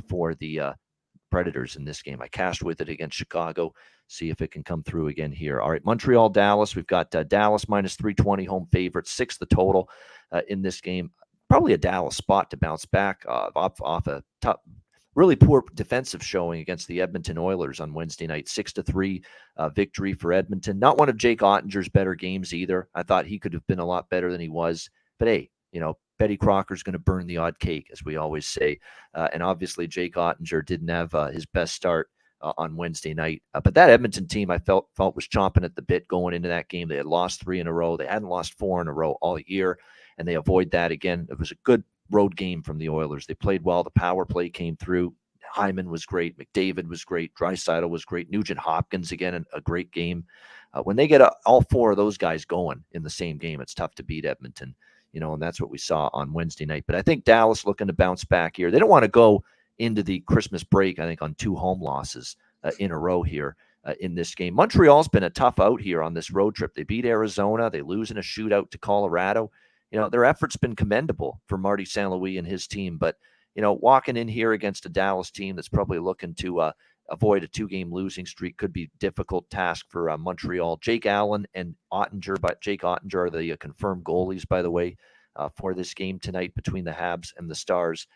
Speaker 2: for the Predators in this game. I cashed with it against Chicago. See if it can come through again here. All right, Montreal, Dallas. We've got Dallas -320, home favorite, 6 the total in this game. Probably a Dallas spot to bounce back off a really poor defensive showing against the Edmonton Oilers on Wednesday night. 6-3 victory for Edmonton. Not one of Jake Ottinger's better games either. I thought he could have been a lot better than he was. But hey, Betty Crocker's going to burn the odd cake, as we always say. And obviously, Jake Ottinger didn't have his best start on Wednesday night. But that Edmonton team, I felt was chomping at the bit going into that game. They had lost 3 in a row. They hadn't lost 4 in a row all year, and they avoid that again. It was a good road game from the Oilers. They played well. The power play came through. Hyman was great. McDavid was great. Draisaitl was great. Nugent Hopkins, again, a great game. When they get all 4 of those guys going in the same game, it's tough to beat Edmonton. And that's what we saw on Wednesday night. But I think Dallas looking to bounce back here. They don't want to go into the Christmas break, I think, on 2 home losses in a row here in this game. Montreal's been a tough out here on this road trip. They beat Arizona. They lose in a shootout to Colorado. Their effort's been commendable for Marty St. Louis and his team. But, walking in here against a Dallas team that's probably looking to avoid a 2-game losing streak could be a difficult task for Montreal. Jake Allen and Ottinger, but Jake Ottinger are the confirmed goalies, by the way, for this game tonight between the Habs and the Stars.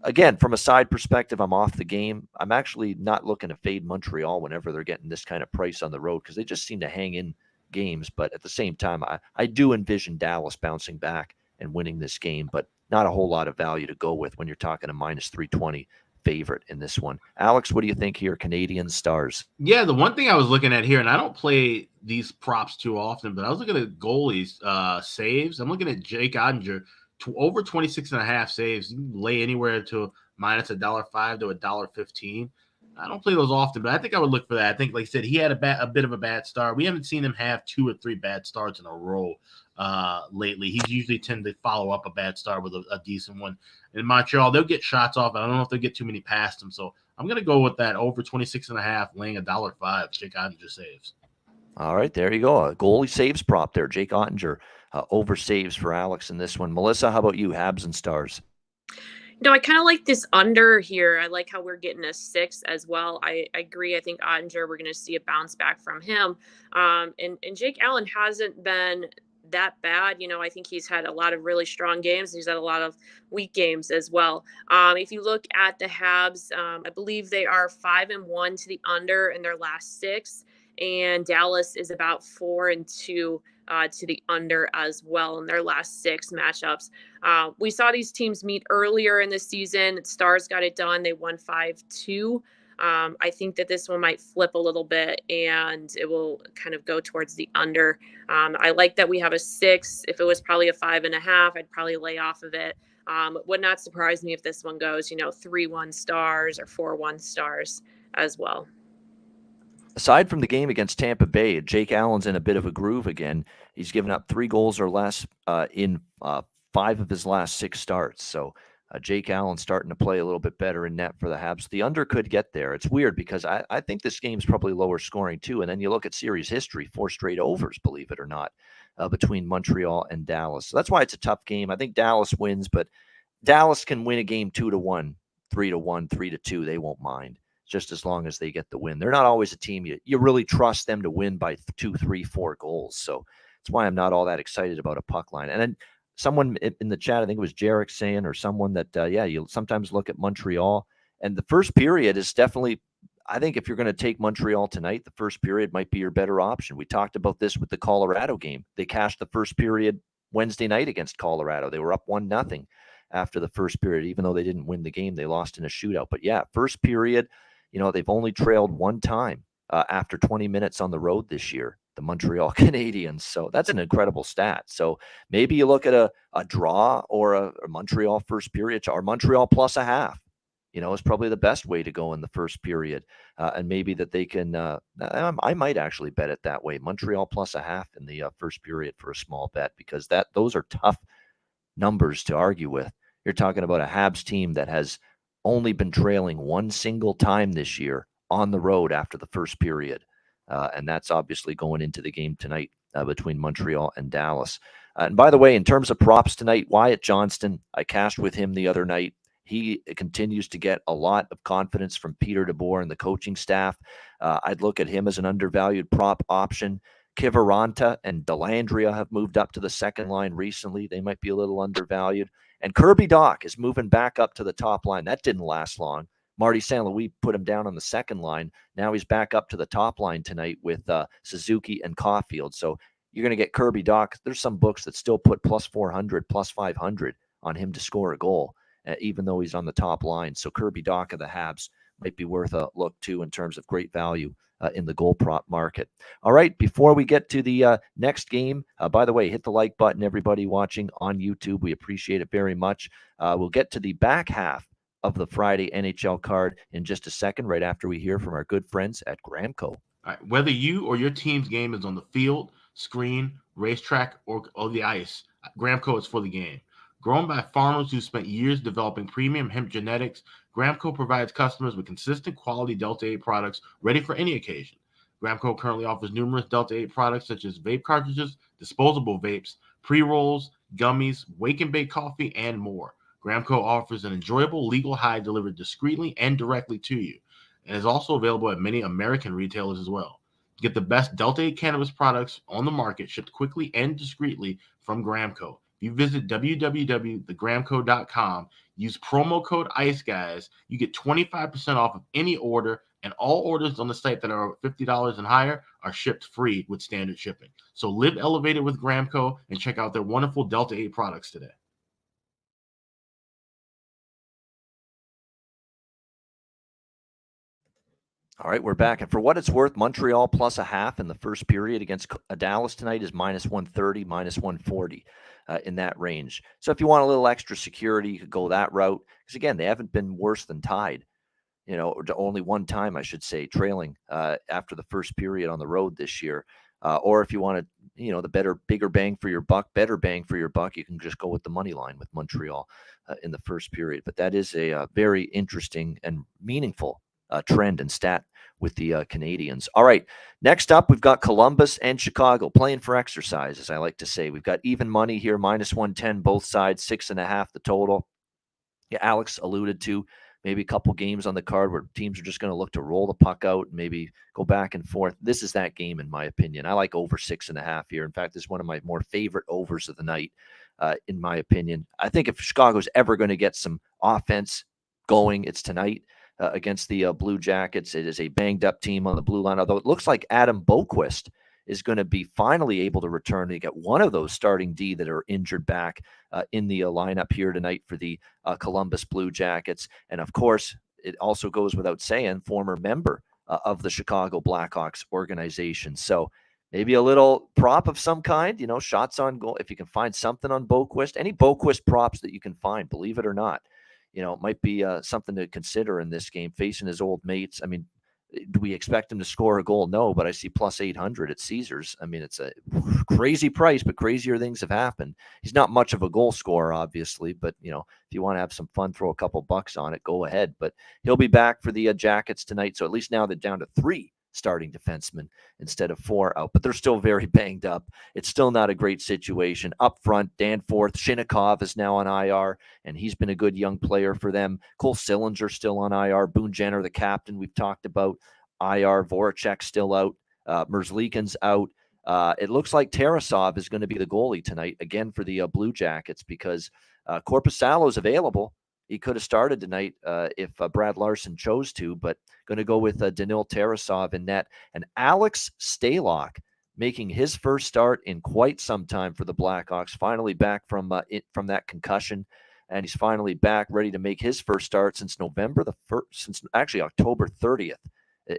Speaker 2: Again, from a side perspective, I'm off the game. I'm actually not looking to fade Montreal whenever they're getting this kind of price on the road because they just seem to hang in games. But at the same time, I do envision Dallas bouncing back and winning this game, but not a whole lot of value to go with when you're talking a -320 favorite in this one. Alex, what do you think here? Canadian Stars.
Speaker 4: Yeah, the one thing I was looking at here, and I don't play these props too often, but I was looking at goalies saves. I'm looking at Jake Ottinger to over 26.5 saves. You can lay anywhere to -$1.05 to $1.15. I don't play those often, but I think I would look for that. I think, like I said, he had a bit of a bad start. We haven't seen him have 2 or 3 bad starts in a row lately. He's usually tend to follow up a bad start with a decent one. In Montreal, they'll get shots off. I don't know if they'll get too many past them. So I'm going to go with that over 26.5, laying $1.05. Jake Ottinger saves.
Speaker 2: All right, there you go. A goalie saves prop there. Jake Ottinger over saves for Alex in this one. Melissa, how about you? Habs and Stars.
Speaker 3: I kind of like this under here. I like how we're getting a 6 as well. I agree. I think Ottinger, we're going to see a bounce back from him. And Jake Allen hasn't been that bad. I think he's had a lot of really strong games. He's had a lot of weak games as well. If you look at the Habs, I believe they are 5-1 to the under in their last 6. And Dallas is about 4-2 to the under as well in their last 6 matchups. We saw these teams meet earlier in the season. Stars got it done. They won 5-2. I think that this one might flip a little bit and it will kind of go towards the under. I like that we have a 6. If it was probably a 5.5, I'd probably lay off of it. It would not surprise me if this one goes, 3-1 Stars or 4-1 Stars as well.
Speaker 2: Aside from the game against Tampa Bay, Jake Allen's in a bit of a groove again. He's given up 3 goals or less in 5 of his last 6 starts. So Jake Allen's starting to play a little bit better in net for the Habs. The under could get there. It's weird because I think this game's probably lower scoring too. And then you look at series history, 4 straight overs, believe it or not, between Montreal and Dallas. So that's why it's a tough game. I think Dallas wins, but Dallas can win a game 2-1, 3-1, 3-2. They won't mind, just as long as they get the win. They're not always a team you really trust them to win by 2, 3, 4 goals. So that's why I'm not all that excited about a puck line. And then someone in the chat, I think it was Jarek saying, or someone that, you sometimes look at Montreal, and the first period is definitely, I think if you're going to take Montreal tonight, the first period might be your better option. We talked about this with the Colorado game. They cashed the first period Wednesday night against Colorado. They were up 1-0 after the first period, even though they didn't win the game. They lost in a shootout. But yeah, first period, they've only trailed 1 time after 20 minutes on the road this year, the Montreal Canadiens. So that's an incredible stat. So maybe you look at a draw or a Montreal first period, or Montreal plus a half. Is probably the best way to go in the first period. And maybe that they can, I might actually bet it that way. Montreal plus a half in the first period for a small bet, because those are tough numbers to argue with. You're talking about a Habs team that has only been trailing 1 single time this year on the road after the first period. And that's obviously going into the game tonight between Montreal and Dallas. And by the way, in terms of props tonight, Wyatt Johnston, I cashed with him the other night. He continues to get a lot of confidence from Peter DeBoer and the coaching staff. I'd look at him as an undervalued prop option. Kiviranta and Dellandrea have moved up to the second line recently. They might be a little undervalued. And Kirby Dach is moving back up to the top line. That didn't last long. Marty St. Louis put him down on the second line. Now he's back up to the top line tonight with Suzuki and Caulfield. So you're going to get Kirby Dach. There's some books that still put plus 400, plus 500 on him to score a goal, even though he's on the top line. So Kirby Dach of the Habs might be worth a look too in terms of great value in the goal prop market. All right, before we get to the next game, by the way, hit the like button, everybody watching on YouTube. We appreciate it very much. We'll get to the back half of the Friday NHL card in just a second, right after we hear from our good friends at Gramco.
Speaker 4: All right, whether you or your team's game is on the field, screen, racetrack, or the ice, Gramco is for the game. Grown by farmers who spent years developing premium hemp genetics, Gramco provides customers with consistent quality Delta 8 products ready for any occasion. Gramco currently offers numerous Delta 8 products such as vape cartridges, disposable vapes, pre-rolls, gummies, wake and bake coffee, and more. Gramco offers an enjoyable legal high delivered discreetly and directly to you, and is also available at many American retailers as well. Get the best Delta 8 cannabis products on the market shipped quickly and discreetly from Gramco. If you visit www.thegramco.com, use promo code ICEGUYS, you get 25% off of any order, and all orders on the site that are $50 and higher are shipped free with standard shipping. So live elevated with Gramco and check out their wonderful Delta 8 products today.
Speaker 2: All right, we're back. And for what it's worth, Montreal plus a half in the first period against Dallas tonight is minus 130, minus 140 in that range. So if you want a little extra security, you could go that route. Because again, they haven't been worse than tied. Only 1 time, I should say, trailing after the first period on the road this year. Or if you want to, the bigger bang for your buck, better bang for your buck, you can just go with the money line with Montreal in the first period. But that is a very interesting and meaningful trend and stat with the Canadiens. All right, next up, we've got Columbus and Chicago playing for exercise, as I like to say. We've got even money here, minus 110, both sides, 6.5 the total. Yeah, Alex alluded to maybe a couple games on the card where teams are just going to look to roll the puck out and maybe go back and forth. This is that game, in my opinion. I like over 6.5 here. In fact, this is one of my more favorite overs of the night, in my opinion. I think if Chicago's ever going to get some offense going, it's tonight. Against the Blue Jackets. It is a banged-up team on the blue line, although it looks like Adam Boquist is going to be finally able to return. They get one of those starting D that are injured back in the lineup here tonight for the Columbus Blue Jackets. And, of course, it also goes without saying, former member of the Chicago Blackhawks organization. So maybe a little prop of some kind, shots on goal. If you can find something on Boquist, any Boquist props that you can find, believe it or not, it might be something to consider in this game, facing his old mates. I mean, Do we expect him to score a goal? No, but I see plus 800 at Caesars. I mean, it's a crazy price, but crazier things have happened. He's not much of a goal scorer, obviously, but if you want to have some fun, throw a couple bucks on it, go ahead. But he'll be back for the Jackets tonight. So at least now they're down to 3 starting defensemen instead of 4 out, but they're still very banged up. It's still not a great situation. Up front, Danforth, Shinnikov is now on IR, and he's been a good young player for them. Cole Sillinger still on IR. Boone Jenner, the captain we've talked about, IR. Voracek still out. Merzlikin's out. It looks like Tarasov is going to be the goalie tonight, again for the Blue Jackets, because Korpisalo's available. He could have started tonight if Brad Larson chose to, but going to go with Danil Tarasov in net. And Alex Stalock making his first start in quite some time for the Blackhawks, finally back from that concussion. And he's finally back, ready to make his first start since October 30th.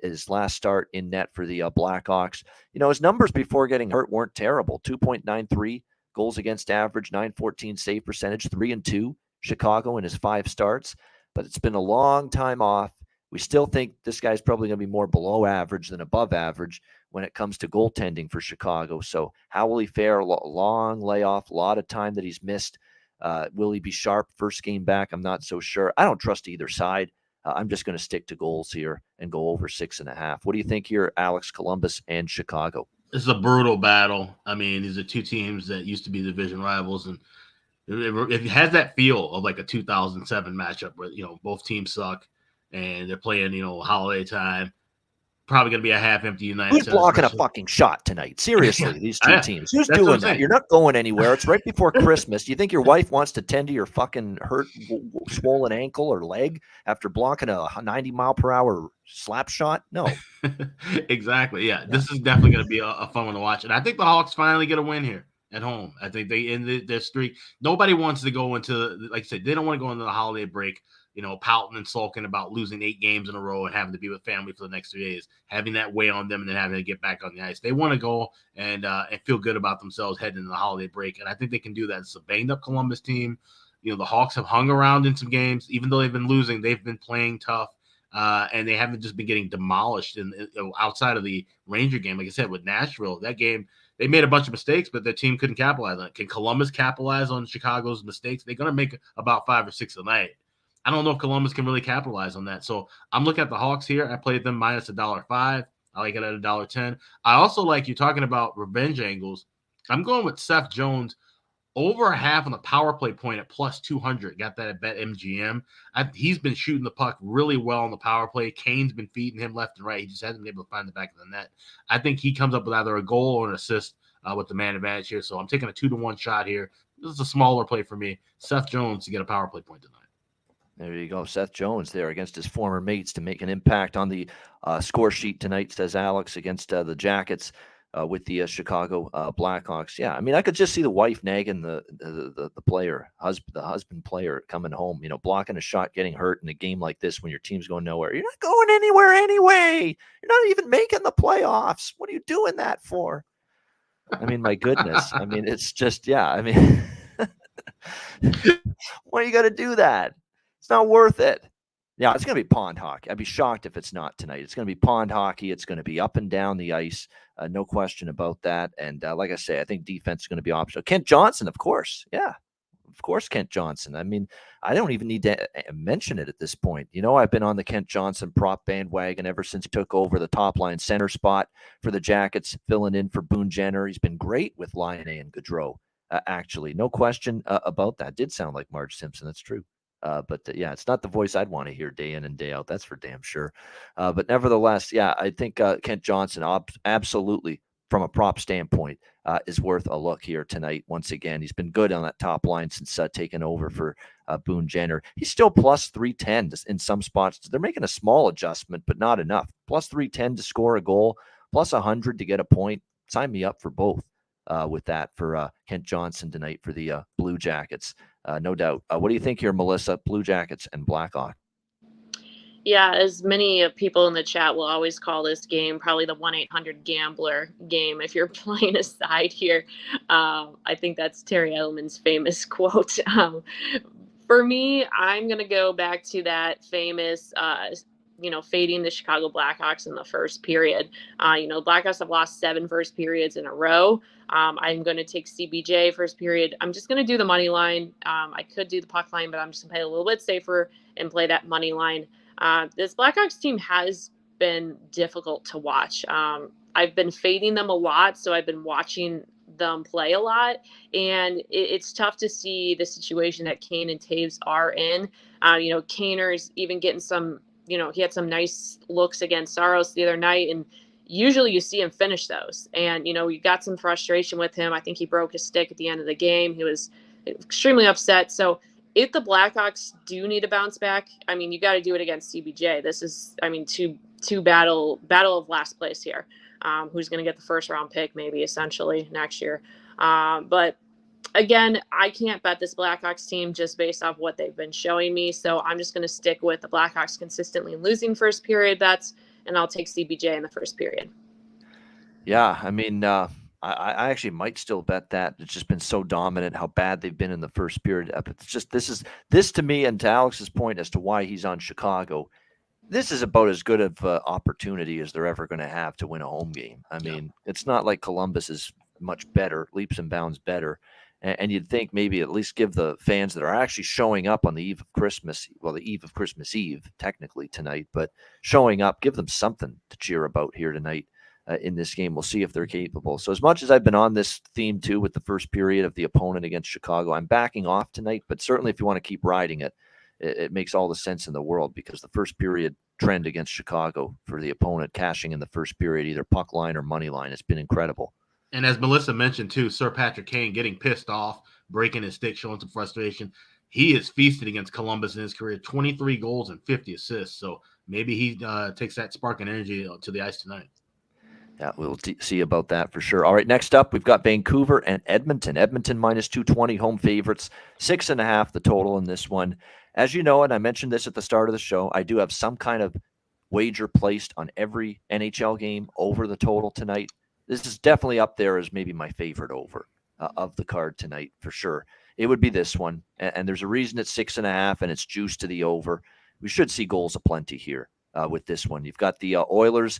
Speaker 2: His last start in net for the Blackhawks. His numbers before getting hurt weren't terrible. 2.93 goals against average, 914 save percentage, 3-2. Chicago in his 5 starts, but it's been a long time off. We still think this guy's probably going to be more below average than above average when it comes to goaltending for Chicago. So how will he fare? Long layoff, a lot of time that he's missed. Will he be sharp first game back? I'm not so sure. I don't trust either side. I'm just going to stick to goals here and go over 6.5. What do you think here, Alex? Columbus and Chicago?
Speaker 4: This is a brutal battle. I mean, these are 2 teams that used to be division rivals, and it has that feel of like a 2007 matchup where, both teams suck and they're playing, holiday time. Probably going to be a half empty United.
Speaker 2: Who's blocking a fucking shot tonight? Seriously, these 2 teams. Who's doing that? You're not going anywhere. It's right before Christmas. Do you think your wife wants to tend to your fucking hurt, swollen ankle or leg after blocking a 90-mile-per-hour slap shot? No.
Speaker 4: Exactly. Yeah. This is definitely going to be a fun one to watch. And I think the Hawks finally get a win here at home. I think they end their streak. Nobody wants to go into, like I said, they don't want to go into the holiday break, pouting and sulking about losing 8 games in a row and having to be with family for the next 3 days, having that weigh on them and then having to get back on the ice. They want to go and feel good about themselves heading into the holiday break. And I think they can do that. It's a banged up Columbus team. The Hawks have hung around in some games, even though they've been losing, they've been playing tough. And they haven't just been getting demolished outside of the Ranger game. Like I said, with Nashville, that game, they made a bunch of mistakes, but their team couldn't capitalize on it. Can Columbus capitalize on Chicago's mistakes? They're going to make about 5 or 6 a night. I don't know if Columbus can really capitalize on that. So I'm looking at the Hawks here. I played them minus $1.05. I like it at $1.10. I also like, you're talking about revenge angles. I'm going with Seth Jones over a half on the power play point at plus 200. Got that at BetMGM. He's been shooting the puck really well on the power play. Kane's been feeding him left and right. He just hasn't been able to find the back of the net. I think he comes up with either a goal or an assist with the man advantage here. So I'm taking a 2-1 shot here. This is a smaller play for me. Seth Jones to get a power play point tonight.
Speaker 2: There you go. Seth Jones there against his former mates to make an impact on the score sheet tonight, says Alex, against the Jackets with the Chicago Blackhawks. Yeah, I mean, I could just see the wife nagging the player, the husband player coming home, blocking a shot, getting hurt in a game like this when your team's going nowhere. You're not going anywhere anyway. You're not even making the playoffs. What are you doing that for? I mean, my goodness. I mean, it's just, yeah, I mean, why you got to do that? It's not worth it. Yeah, it's going to be pond hockey. I'd be shocked if it's not tonight. It's going to be pond hockey. It's going to be up and down the ice. No question about that. And like I say, I think defense is going to be optional. Kent Johnson, of course. Yeah, of course, Kent Johnson. I mean, I don't even need to mention it at this point. I've been on the Kent Johnson prop bandwagon ever since he took over the top line center spot for the Jackets, filling in for Boone Jenner. He's been great with Laine and Gaudreau, actually. No question about that. Did sound like Marge Simpson. That's true. But yeah, it's not the voice I'd want to hear day in and day out. That's for damn sure. But nevertheless, yeah, I think Kent Johnson absolutely, from a prop standpoint, is worth a look here tonight. Once again, he's been good on that top line since taking over for Boone Jenner. He's still plus 310 in some spots. They're making a small adjustment, but not enough. Plus 310 to score a goal, plus 100 to get a point. Sign me up for both with that for Kent Johnson tonight for the Blue Jackets. No doubt. What do you think here, Melissa? Blue Jackets and Blackhawk.
Speaker 3: Yeah, as many people in the chat will always call this game probably the 1-800-GAMBLER game if you're playing a side here. I think that's Terry Edelman's famous quote. For me, I'm going to go back to that famous fading the Chicago Blackhawks in the first period. Blackhawks have lost 7 first periods in a row. I'm going to take CBJ first period. I'm just going to do the money line. I could do the puck line, but I'm just going to play a little bit safer and play that money line. This Blackhawks team has been difficult to watch. I've been fading them a lot, so I've been watching them play a lot, and it's tough to see the situation that Kane and Taves are in. Kaner's even getting some, he had some nice looks against Saros the other night, and usually you see him finish those. And, we got some frustration with him. I think he broke his stick at the end of the game. He was extremely upset. So if the Blackhawks do need to bounce back, you got to do it against CBJ. This is, two battle of last place here. Who's going to get the first round pick maybe essentially next year. But again, I can't bet this Blackhawks team just based off what they've been showing me. So I'm just going to stick with the Blackhawks consistently losing first period bets, and I'll take CBJ in the first period.
Speaker 2: Yeah, I actually might still bet that. It's just been so dominant how bad they've been in the first period. It's just this to me, and to Alex's point as to why he's on Chicago, this is about as good of opportunity as they're ever going to have to win a home game. It's not like Columbus is much better, leaps and bounds better. And you'd think maybe at least give the fans that are actually showing up on the eve of Christmas, the eve of Christmas Eve, technically tonight, but showing up, give them something to cheer about here tonight in this game. We'll see if they're capable. So as much as I've been on this theme too with the first period of the opponent against Chicago, I'm backing off tonight. But certainly if you want to keep riding it, it makes all the sense in the world, because the first period trend against Chicago for the opponent cashing in the first period, either puck line or money line, has been incredible.
Speaker 4: And as Melissa mentioned too, Sir Patrick Kane getting pissed off, breaking his stick, showing some frustration. He has feasted against Columbus in his career, 23 goals and 50 assists. So maybe he takes that spark and energy to the ice tonight.
Speaker 2: Yeah, we'll see about that for sure. All right, next up, we've got Vancouver and Edmonton. Edmonton minus 220, home favorites, 6.5 the total in this one. As you know, and I mentioned this at the start of the show, I do have some kind of wager placed on every NHL game over the total tonight. This is definitely up there as maybe my favorite over of the card tonight for sure. It would be this one, and there's a reason it's 6.5 and it's juiced to the over. We should see goals aplenty here with this one. You've got the Oilers,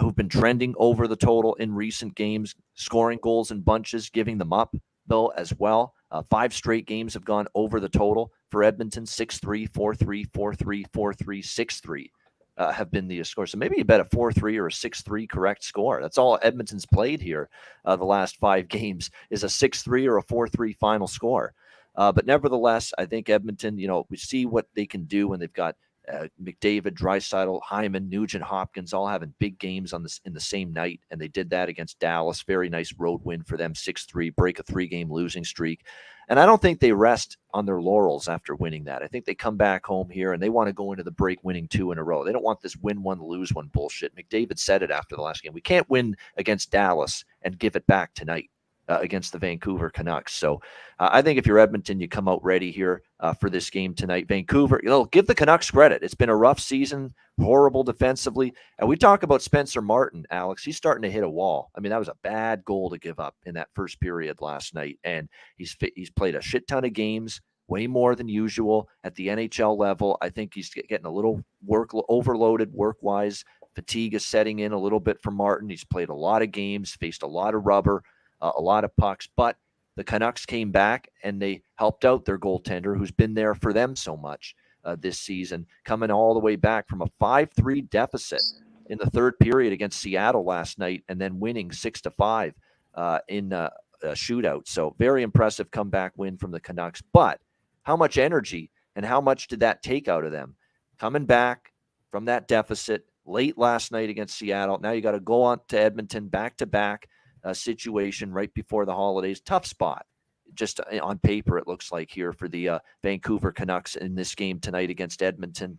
Speaker 2: who've been trending over the total in recent games, scoring goals in bunches, giving them up, though, as well. 5 straight games have gone over the total for Edmonton, 6-3, 4-3, 4-3, 4-3, 6-3 have been the score. So maybe you bet a 4-3 or a 6-3 correct score. That's all Edmonton's played here the last 5 games is a 6-3 or a 4-3 final score. But nevertheless, I think Edmonton, we see what they can do when they've got McDavid, Draisaitl, Hyman, Nugent, Hopkins all having big games in the same night, and they did that against Dallas. Very nice road win for them, 6-3, break a 3-game losing streak. And I don't think they rest on their laurels after winning that. I think they come back home here and they want to go into the break winning 2 in a row. They don't want this win one, lose one bullshit. McDavid said it after the last game. We can't win against Dallas and give it back tonight against the Vancouver Canucks. So I think if you're Edmonton, you come out ready here for this game tonight. Vancouver, give the Canucks credit. It's been a rough season, horrible defensively. And we talk about Spencer Martin, Alex. He's starting to hit a wall. That was a bad goal to give up in that first period last night. And he's played a shit ton of games, way more than usual at the NHL level. I think he's getting a little overloaded work-wise. Fatigue is setting in a little bit for Martin. He's played a lot of games, faced a lot of rubber, a lot of pucks, but the Canucks came back and they helped out their goaltender who's been there for them so much this season, coming all the way back from a 5-3 deficit in the third period against Seattle last night and then winning 6-5 in a shootout. So very impressive comeback win from the Canucks. But how much energy and how much did that take out of them? Coming back from that deficit late last night against Seattle. Now you got to go on to Edmonton back-to-back situation right before the holidays. Tough spot. Just on paper, it looks like here for the Vancouver Canucks in this game tonight against Edmonton,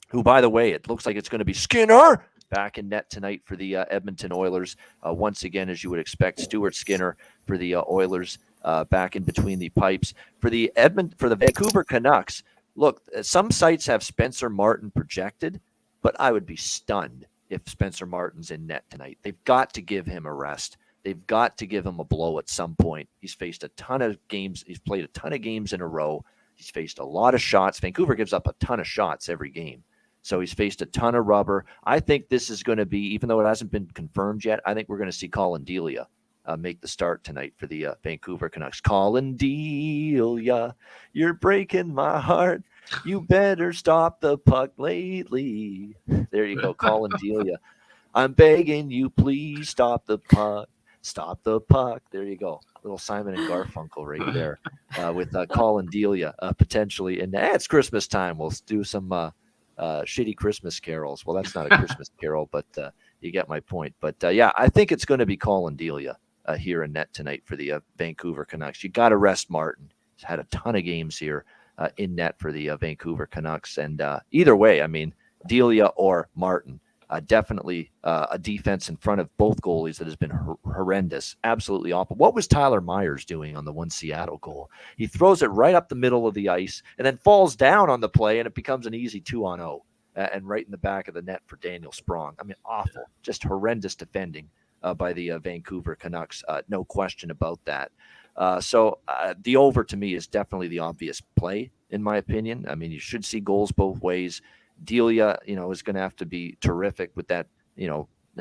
Speaker 2: who, by the way, it looks like it's going to be Skinner back in net tonight for the Edmonton Oilers. Once again, as you would expect, Stuart Skinner for the Oilers back in between the pipes. For the Vancouver Canucks, look, some sites have Spencer Martin projected, but I would be stunned if Spencer Martin's in net tonight. They've got to give him a rest. They've got to give him a blow at some point. He's faced a ton of games. He's played a ton of games in a row. He's faced a lot of shots. Vancouver gives up a ton of shots every game. So he's faced a ton of rubber. I think this is going to be, even though it hasn't been confirmed yet, I think we're going to see Colin Delia make the start tonight for the Vancouver Canucks. Colin Delia, you're breaking my heart. You better stop the puck lately. There you go, Colin Delia. I'm begging you, please stop the puck. Stop the puck. There you go. Little Simon and Garfunkel right there with Colin Delia potentially. And it's Christmas time. We'll do some shitty Christmas carols. Well, that's not a Christmas carol, but you get my point. But yeah, I think it's going to be Colin Delia here in net tonight for the Vancouver Canucks. You got to rest Martin. He's had a ton of games here in net for the Vancouver Canucks. And either way, I mean, Delia or Martin, definitely a defense in front of both goalies that has been horrendous, absolutely awful. What was Tyler Myers doing on the one Seattle goal? He throws it right up the middle of the ice and then falls down on the play, and it becomes an easy 2-on-0 and right in the back of the net for Daniel Sprong. I mean, awful, just horrendous defending by the Vancouver Canucks. No question about that. So the over to me is definitely the obvious play, in my opinion. I mean, you should see goals both ways. Delia, is going to have to be terrific with that,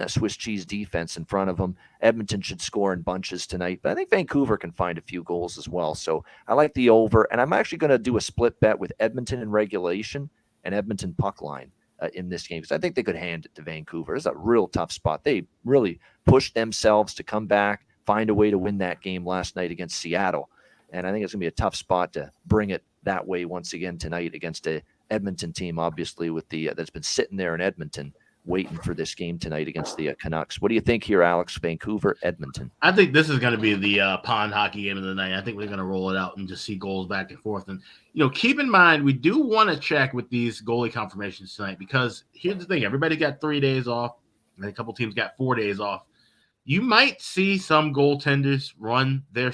Speaker 2: Swiss cheese defense in front of him. Edmonton should score in bunches tonight, but I think Vancouver can find a few goals as well. So I like the over, and I'm actually going to do a split bet with Edmonton in regulation and Edmonton puck line in this game, because I think they could hand it to Vancouver. It's a real tough spot. They really pushed themselves to come back, find a way to win that game last night against Seattle, and I think it's going to be a tough spot to bring it that way once again tonight against a Edmonton team, obviously, with the that's been sitting there in Edmonton waiting for this game tonight against the Canucks. What do you think here, Alex? Vancouver, Edmonton.
Speaker 4: I think this is going to be the pond hockey game of the night. I think we're going to roll it out and just see goals back and forth. And, keep in mind, we do want to check with these goalie confirmations tonight, because here's the thing. Everybody got 3 days off, and a couple teams got 4 days off. You might see some goaltenders run their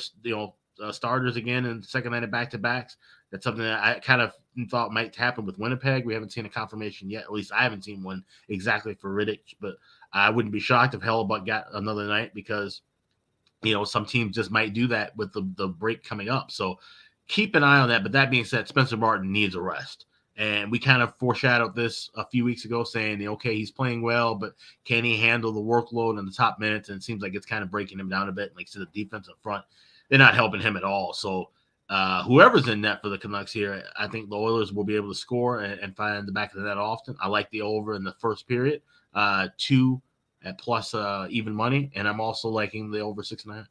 Speaker 4: starters again in the second night of back-to-backs. That's something that I kind of thought might happen with Winnipeg. We haven't seen a confirmation yet. At least I haven't seen one exactly for Riddick, but I wouldn't be shocked if Hellebuck got another night, because, some teams just might do that with the break coming up. So keep an eye on that. But that being said, Spencer Martin needs a rest. And we kind of foreshadowed this a few weeks ago, saying, okay, he's playing well, but can he handle the workload in the top minutes? And it seems like it's kind of breaking him down a bit. Like, so the defense up front, they're not helping him at all. So whoever's in net for the Canucks here, I think the Oilers will be able to score and find the back of the net often. I like the over in the first period, 2 at plus even money, and I'm also liking the over 6.5.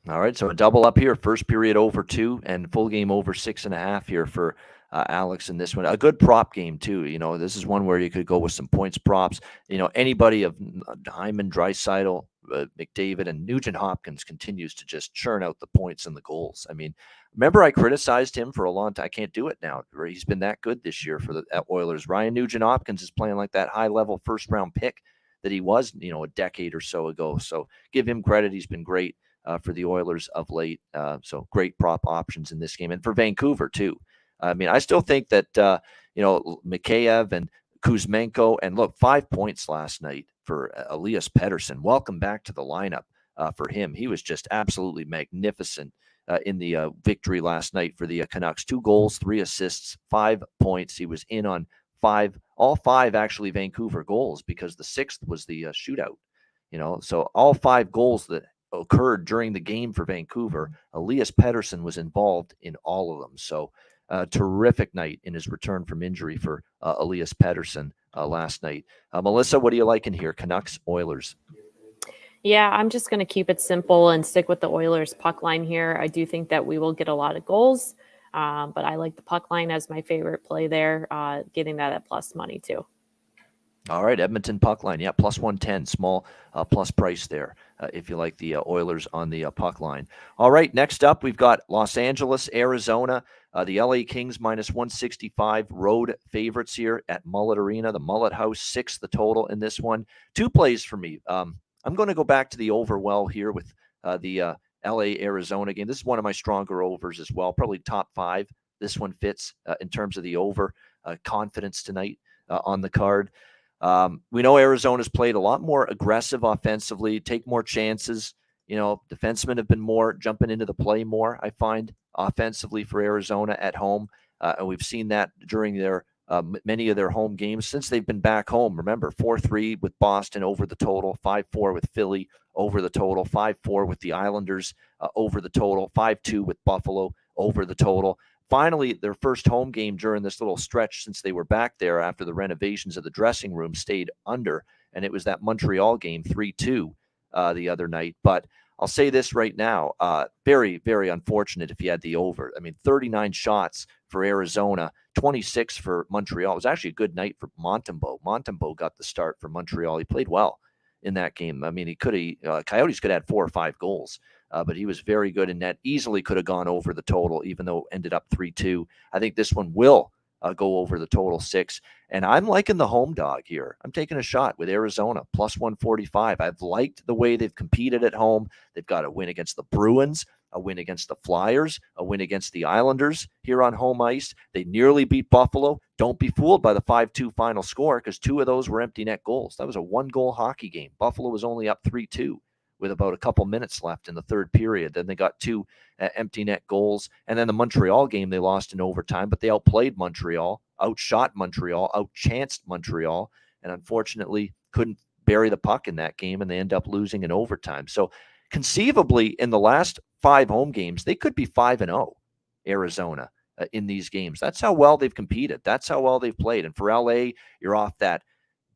Speaker 2: All right, so a double up here, first period over 2 and full game over 6.5 here for Alex in this one. A good prop game too. This is one where you could go with some points props. Anybody of Hyman, Draisaitl, McDavid, and Nugent Hopkins continues to just churn out the points and the goals. I mean, remember I criticized him for a long time. I can't do it now. He's been that good this year for the Oilers. Ryan Nugent Hopkins is playing like that high-level first-round pick that he was, a decade or so ago. So give him credit. He's been great for the Oilers of late. So great prop options in this game. And for Vancouver, too. I mean, I still think that, Mikheyev and Kuzmenko, and look, 5 points last night for Elias Pettersson. Welcome back to the lineup for him. He was just absolutely magnificent in the victory last night for the Canucks. 2 goals, 3 assists, 5 points. He was in on all 5 actually Vancouver goals, because the 6th was the shootout. So all 5 goals that occurred during the game for Vancouver, Elias Pettersson was involved in all of them. So terrific night in his return from injury for Elias Pettersson last night. Melissa, what do you like in here? Canucks, Oilers?
Speaker 3: Yeah, I'm just going to keep it simple and stick with the Oilers puck line here. I do think that we will get a lot of goals, but I like the puck line as my favorite play there, getting that at plus money too.
Speaker 2: All right, Edmonton puck line. Yeah, plus 110, small plus price there if you like the Oilers on the puck line. All right, next up, we've got Los Angeles, Arizona. The LA Kings minus 165 road favorites here at Mullet Arena, the Mullet House, 6 the total in this one. 2 plays for me. I'm going to go back to the over well here with the LA Arizona game. This is one of my stronger overs as well, probably top 5. This one fits in terms of the over confidence tonight on the card. We know Arizona's played a lot more aggressive offensively, take more chances. Defensemen have been more jumping into the play more, I find, offensively for Arizona at home. And we've seen that during their many of their home games since they've been back home. Remember, 4-3 with Boston over the total, 5-4 with Philly over the total, 5-4 with the Islanders over the total, 5-2 with Buffalo over the total. Finally, their first home game during this little stretch since they were back there after the renovations of the dressing room stayed under, and it was that Montreal game, 3-2 the other night. But I'll say this right now, very, very unfortunate if you had the over. I mean, 39 shots for Arizona, 26 for Montreal. It was actually a good night for Montembeault. Montembeault got the start for Montreal. He played well in that game. I mean, Coyotes could have had 4 or 5 goals, but he was very good in net. Easily could have gone over the total, even though it ended up 3-2. I think this one will go over the total 6. And I'm liking the home dog here. I'm taking a shot with Arizona, plus 145. I've liked the way they've competed at home. They've got a win against the Bruins, a win against the Flyers, a win against the Islanders here on home ice. They nearly beat Buffalo. Don't be fooled by the 5-2 final score, because 2 of those were empty net goals. That was a 1-goal hockey game. Buffalo was only up 3-2 with about a couple minutes left in the third period. Then they got 2 empty net goals. And then the Montreal game, they lost in overtime, but they outplayed Montreal, outshot Montreal, outchanced Montreal, and unfortunately couldn't bury the puck in that game, and they end up losing in overtime. So conceivably, in the last 5 home games, they could be 5-0, Arizona, in these games. That's how well they've competed. That's how well they've played. And for LA, you're off that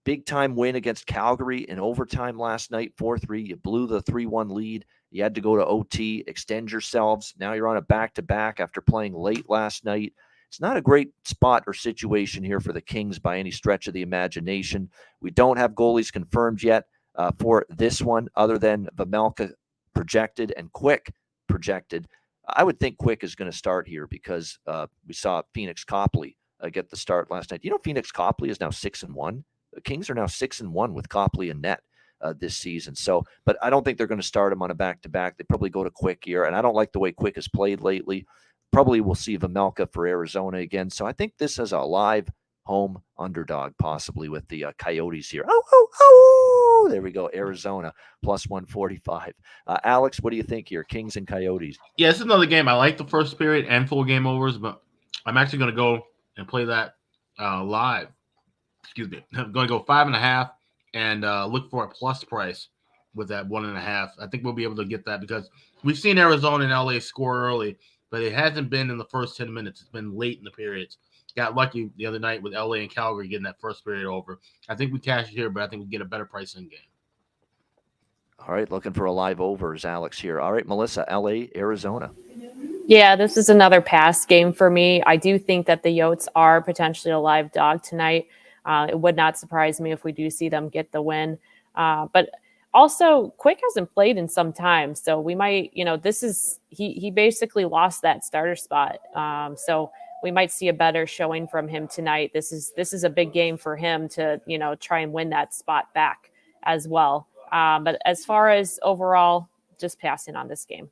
Speaker 2: big-time win against Calgary in overtime last night, 4-3. You blew the 3-1 lead. You had to go to OT, extend yourselves. Now you're on a back-to-back after playing late last night. It's not a great spot or situation here for the Kings by any stretch of the imagination. We don't have goalies confirmed yet for this one, other than Vejmelka projected and Quick projected. I would think Quick is going to start here because we saw Phoenix Copley get the start last night. You know, Phoenix Copley is now 6-1. The Kings are now 6-1 with Copley and net this season. So, but I don't think they're going to start him on a back-to-back. They probably go to Quick here, and I don't like the way Quick has played lately. Probably we'll see Vejmelka for Arizona again. So I think this is a live home underdog, possibly with the Coyotes here. Oh, there we go. Arizona plus 145. Alex, what do you think here? Kings and Coyotes.
Speaker 4: Yeah, it's another game. I like the first period and full game overs, but I'm actually going to go and play that live. Excuse me. I'm going to go 5.5 and look for a plus price with that 1.5. I think we'll be able to get that because we've seen Arizona and LA score early, but it hasn't been in the first 10 minutes. It's been late in the periods. Got lucky the other night with LA and Calgary getting that first period over. I think we cash it here, but I think we get a better price in game.
Speaker 2: All right, looking for a live overs, Alex here. All right, Melissa, LA, Arizona.
Speaker 3: Yeah, this is another pass game for me. I do think that the Yotes are potentially a live dog tonight. It would not surprise me if we do see them get the win. But also, Quick hasn't played in some time, so we might, he basically lost that starter spot. So we might see a better showing from him tonight. This is a big game for him to, try and win that spot back as well. But as far as overall, just passing on this game.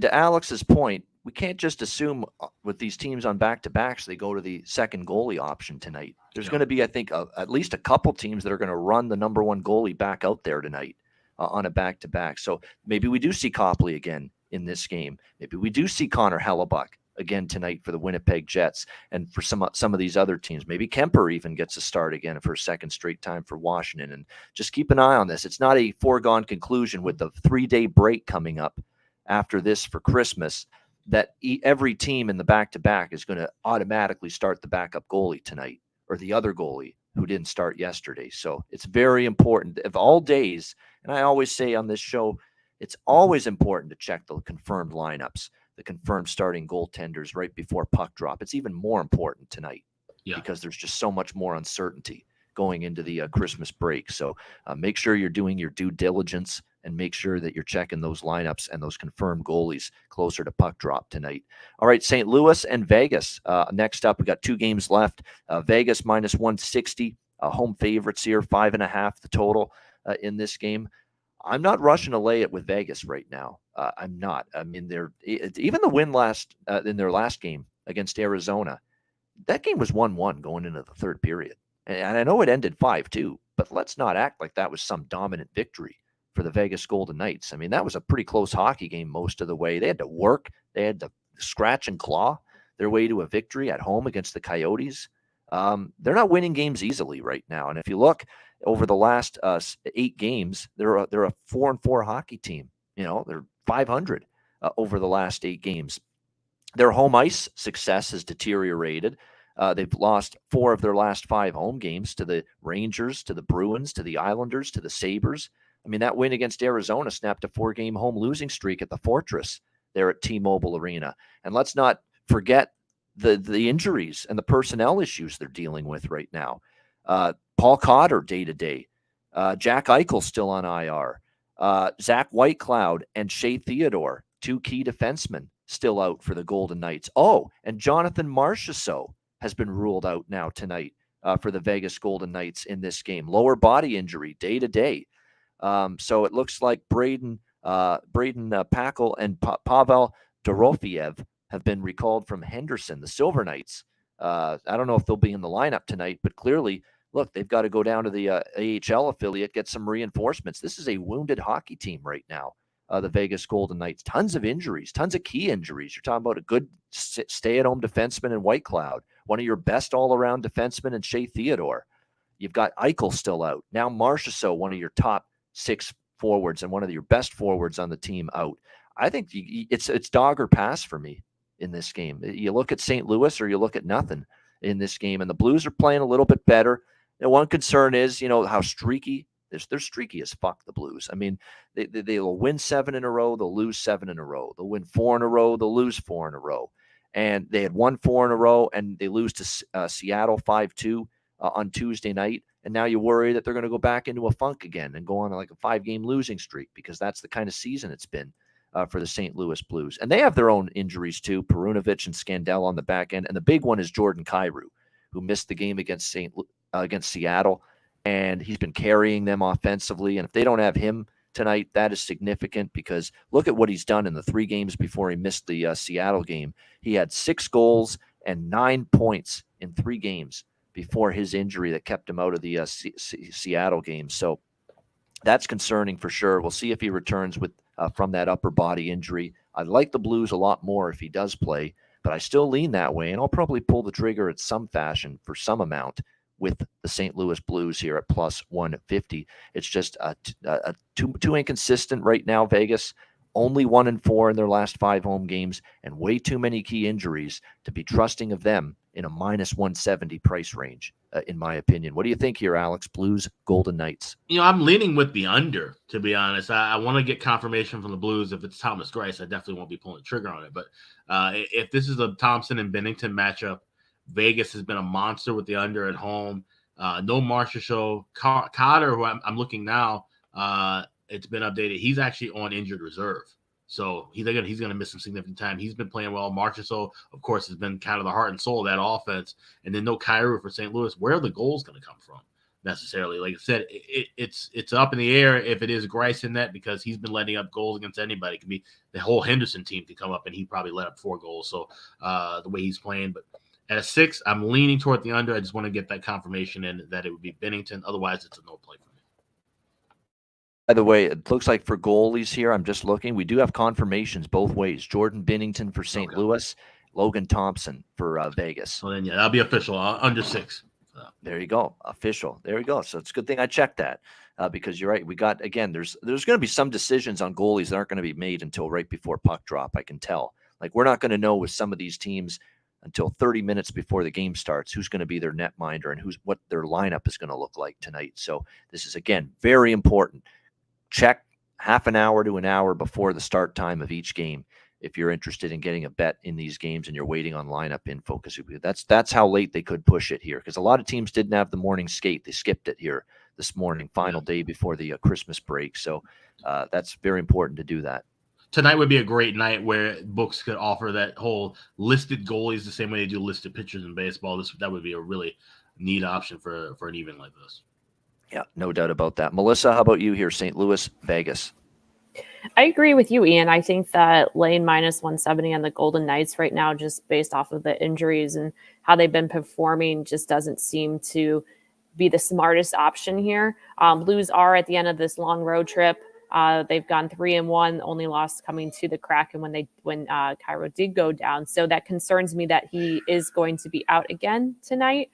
Speaker 2: To Alex's point, we can't just assume with these teams on back-to-backs they go to the second goalie option tonight. There's going to be, I think, at least a couple teams that are going to run the number one goalie back out there tonight on a back-to-back. So maybe we do see Copley again in this game. Maybe we do see Connor Hellebuck again tonight for the Winnipeg Jets. And for some of these other teams, maybe Kemper even gets a start again for a second straight time for Washington. And just keep an eye on this. It's not a foregone conclusion with the 3-day break coming up after this for Christmas that every team in the back-to-back is going to automatically start the backup goalie tonight or the other goalie who didn't start yesterday. So it's very important of all days. And I always say on this show, it's always important to check the confirmed lineups, the confirmed starting goaltenders right before puck drop. It's even more important tonight because there's just so much more uncertainty going into the Christmas break. So make sure you're doing your due diligence and make sure that you're checking those lineups and those confirmed goalies closer to puck drop tonight. All right, St. Louis and Vegas. Next up, we got 2 games left. Vegas minus 160, home favorites here, 5.5 the total in this game. I'm not rushing to lay it with Vegas right now. I'm not. I mean, even the win in their last game against Arizona, that game was 1-1 going into the third period. And I know it ended 5-2, but let's not act like that was some dominant victory for the Vegas Golden Knights. I mean, that was a pretty close hockey game most of the way. They had to work. They had to scratch and claw. their way to a victory at home against the Coyotes. They're not winning games easily right now. And if you look over the last 8 games, they're a 4-4 hockey team. They're 500 over the last 8 games. Their home ice success has deteriorated. They've lost 4 of their last 5 home games to the Rangers, to the Bruins, to the Islanders, to the Sabres. I mean, that win against Arizona snapped a 4-game home losing streak at the Fortress there at T-Mobile Arena. And let's not forget the injuries and the personnel issues they're dealing with right now. Paul Cotter day-to-day. Jack Eichel still on IR. Zach Whitecloud and Shea Theodore, 2 key defensemen, still out for the Golden Knights. Oh, and Jonathan Marchessault has been ruled out now tonight for the Vegas Golden Knights in this game. Lower body injury day-to-day. So it looks like Braden Packle and Pavel Dorofiev have been recalled from Henderson, the Silver Knights. I don't know if they'll be in the lineup tonight, but clearly, look, they've got to go down to the AHL affiliate, get some reinforcements. This is a wounded hockey team right now, the Vegas Golden Knights. Tons of injuries, tons of key injuries. You're talking about a good stay-at-home defenseman in Whitecloud, one of your best all-around defensemen in Shea Theodore. You've got Eichel still out. Now Marchessault, one of your top 6 forwards and one of your best forwards on the team, out. I think it's dog or pass for me in this game. You look at St. Louis or you look at nothing in this game, and the Blues are playing a little bit better. And one concern is, how streaky. They're streaky as fuck, the Blues. I mean, they'll win 7 in a row, they'll lose 7 in a row. They'll win 4 in a row, they'll lose 4 in a row. And they had won 4 in a row, and they lose to Seattle 5-2 on Tuesday night. And now you worry that they're going to go back into a funk again and go on like a 5-game losing streak, because that's the kind of season it's been for the St. Louis Blues. And they have their own injuries too, Perunovic and Scandell on the back end. And the big one is Jordan Kyrou, who missed the game against Seattle. And he's been carrying them offensively. And if they don't have him tonight, that is significant, because look at what he's done in the 3 games before he missed the Seattle game. He had 6 goals and 9 points in 3 games before his injury that kept him out of the Seattle game. So that's concerning for sure. We'll see if he returns from that upper body injury. I like the Blues a lot more if he does play, but I still lean that way, and I'll probably pull the trigger at some fashion for some amount with the St. Louis Blues here at plus 150. It's just too inconsistent right now, Vegas. Only 1-4 in their last 5 home games, and way too many key injuries to be trusting of them in a minus 170 price range, in my opinion. What do you think here, Alex? Blues, Golden Knights.
Speaker 4: I'm leaning with the under, to be honest. I want to get confirmation from the Blues. If it's Thomas Greiss, I definitely won't be pulling the trigger on it. But if this is a Thompson and Binnington matchup, Vegas has been a monster with the under at home. No Marchessault. Cotter, who I'm looking now, it's been updated. He's actually on injured reserve. So he's going to miss some significant time. He's been playing well. Marchessault, of course, has been kind of the heart and soul of that offense. And then no Kyrou for St. Louis. Where are the goals going to come from necessarily? Like I said, it's up in the air if it is Greiss in that, because he's been letting up goals against anybody. It could be the whole Henderson team could come up and he probably let up 4 goals. So the way he's playing. But at a 6, I'm leaning toward the under. I just want to get that confirmation in that it would be Binnington. Otherwise, it's a no play for me.
Speaker 2: By the way, it looks like for goalies here, I'm just looking, we do have confirmations both ways. Jordan Binnington for St. Louis, Logan Thompson for Vegas.
Speaker 4: So then, that'll be official, under 6.
Speaker 2: There you go, official. There you go. So it's a good thing I checked that, because you're right. We got, again, there's going to be some decisions on goalies that aren't going to be made until right before puck drop, I can tell. Like, we're not going to know with some of these teams until 30 minutes before the game starts who's going to be their netminder and what their lineup is going to look like tonight. So this is, again, very important. Check half an hour to an hour before the start time of each game if you're interested in getting a bet in these games and you're waiting on lineup info, because that's how late they could push it here, because a lot of teams didn't have the morning skate. They skipped it here this morning, final day before the Christmas break. So that's very important to do that.
Speaker 4: Tonight would be a great night where books could offer that whole listed goalies the same way they do listed pitchers in baseball. That would be a really neat option for an evening like this.
Speaker 2: Yeah, no doubt about that. Melissa, how about you here? St. Louis, Vegas.
Speaker 3: I agree with you, Ian. I think that laying minus 170 on the Golden Knights right now, just based off of the injuries and how they've been performing, just doesn't seem to be the smartest option here. Blues are at the end of this long road trip. They've gone 3-1, only loss coming to the Kraken when Cairo did go down. So that concerns me that he is going to be out again tonight.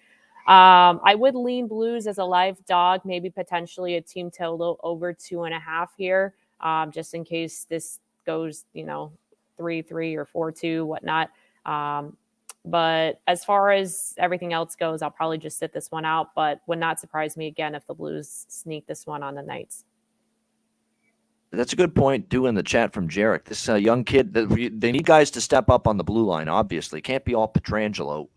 Speaker 3: I would lean Blues as a live dog, maybe potentially a team total over 2.5 here, just in case this goes, 3-3 or 4-2, whatnot. But as far as everything else goes, I'll probably just sit this one out, but would not surprise me again if the Blues sneak this one on the Knights.
Speaker 2: That's a good point, too, in the chat from Jarek. This young kid, they need guys to step up on the blue line, obviously. Can't be all Pietrangelo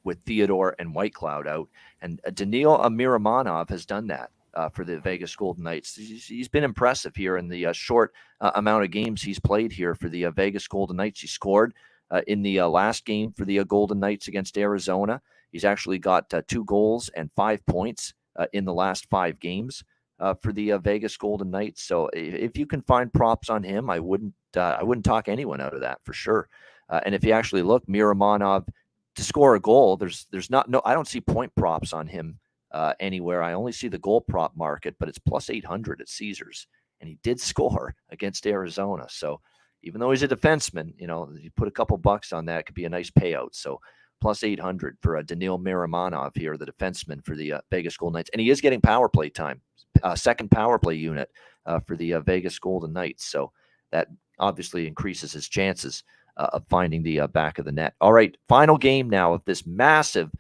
Speaker 2: with Theodore and Whitecloud out. And Daniil Miramonov has done that for the Vegas Golden Knights. He's been impressive here in the short amount of games he's played here for the Vegas Golden Knights. He scored in the last game for the Golden Knights against Arizona. He's actually got 2 goals and 5 points in the last 5 games for the Vegas Golden Knights. So if you can find props on him, I wouldn't talk anyone out of that for sure. And if you actually look, Miramonov to score a goal, I don't see point props on him anywhere. I only see the goal prop market, but it's plus 800 at Caesars, and he did score against Arizona. So even though he's a defenseman, you put a couple bucks on that, it could be a nice payout. So plus 800 for Daniil Miramonov here, the defenseman for the Vegas Golden Knights. And he is getting power play time, second power play unit for the Vegas Golden Knights. So that obviously increases his chances of finding the back of the net. All right, final game now of this massive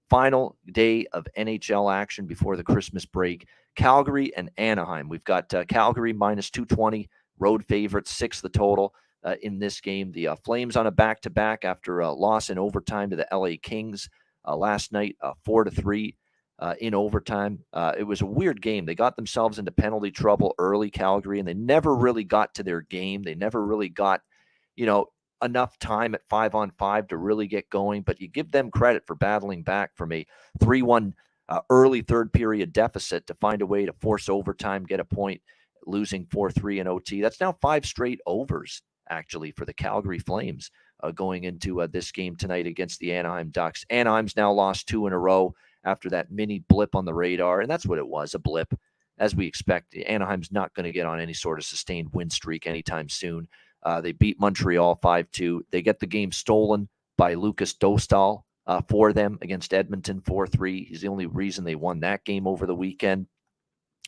Speaker 2: final day of NHL action before the Christmas break. Calgary and Anaheim. We've got Calgary minus 220, road favorites, 6 the total. In this game, the Flames on a back-to-back after a loss in overtime to the LA Kings last night, 4-3 in overtime. It was a weird game. They got themselves into penalty trouble early, Calgary, and they never really got to their game. They never really got, enough time at 5-on-5 to really get going. But you give them credit for battling back from a 3-1 early third period deficit to find a way to force overtime, get a point, losing 4-3 in OT. That's now 5 straight overs, actually, for the Calgary Flames going into this game tonight against the Anaheim Ducks. Anaheim's now lost 2 in a row after that mini blip on the radar, and that's what it was, a blip. As we expect, Anaheim's not going to get on any sort of sustained win streak anytime soon. They beat Montreal 5-2. They get the game stolen by Lucas Dostal for them against Edmonton 4-3. He's the only reason they won that game over the weekend.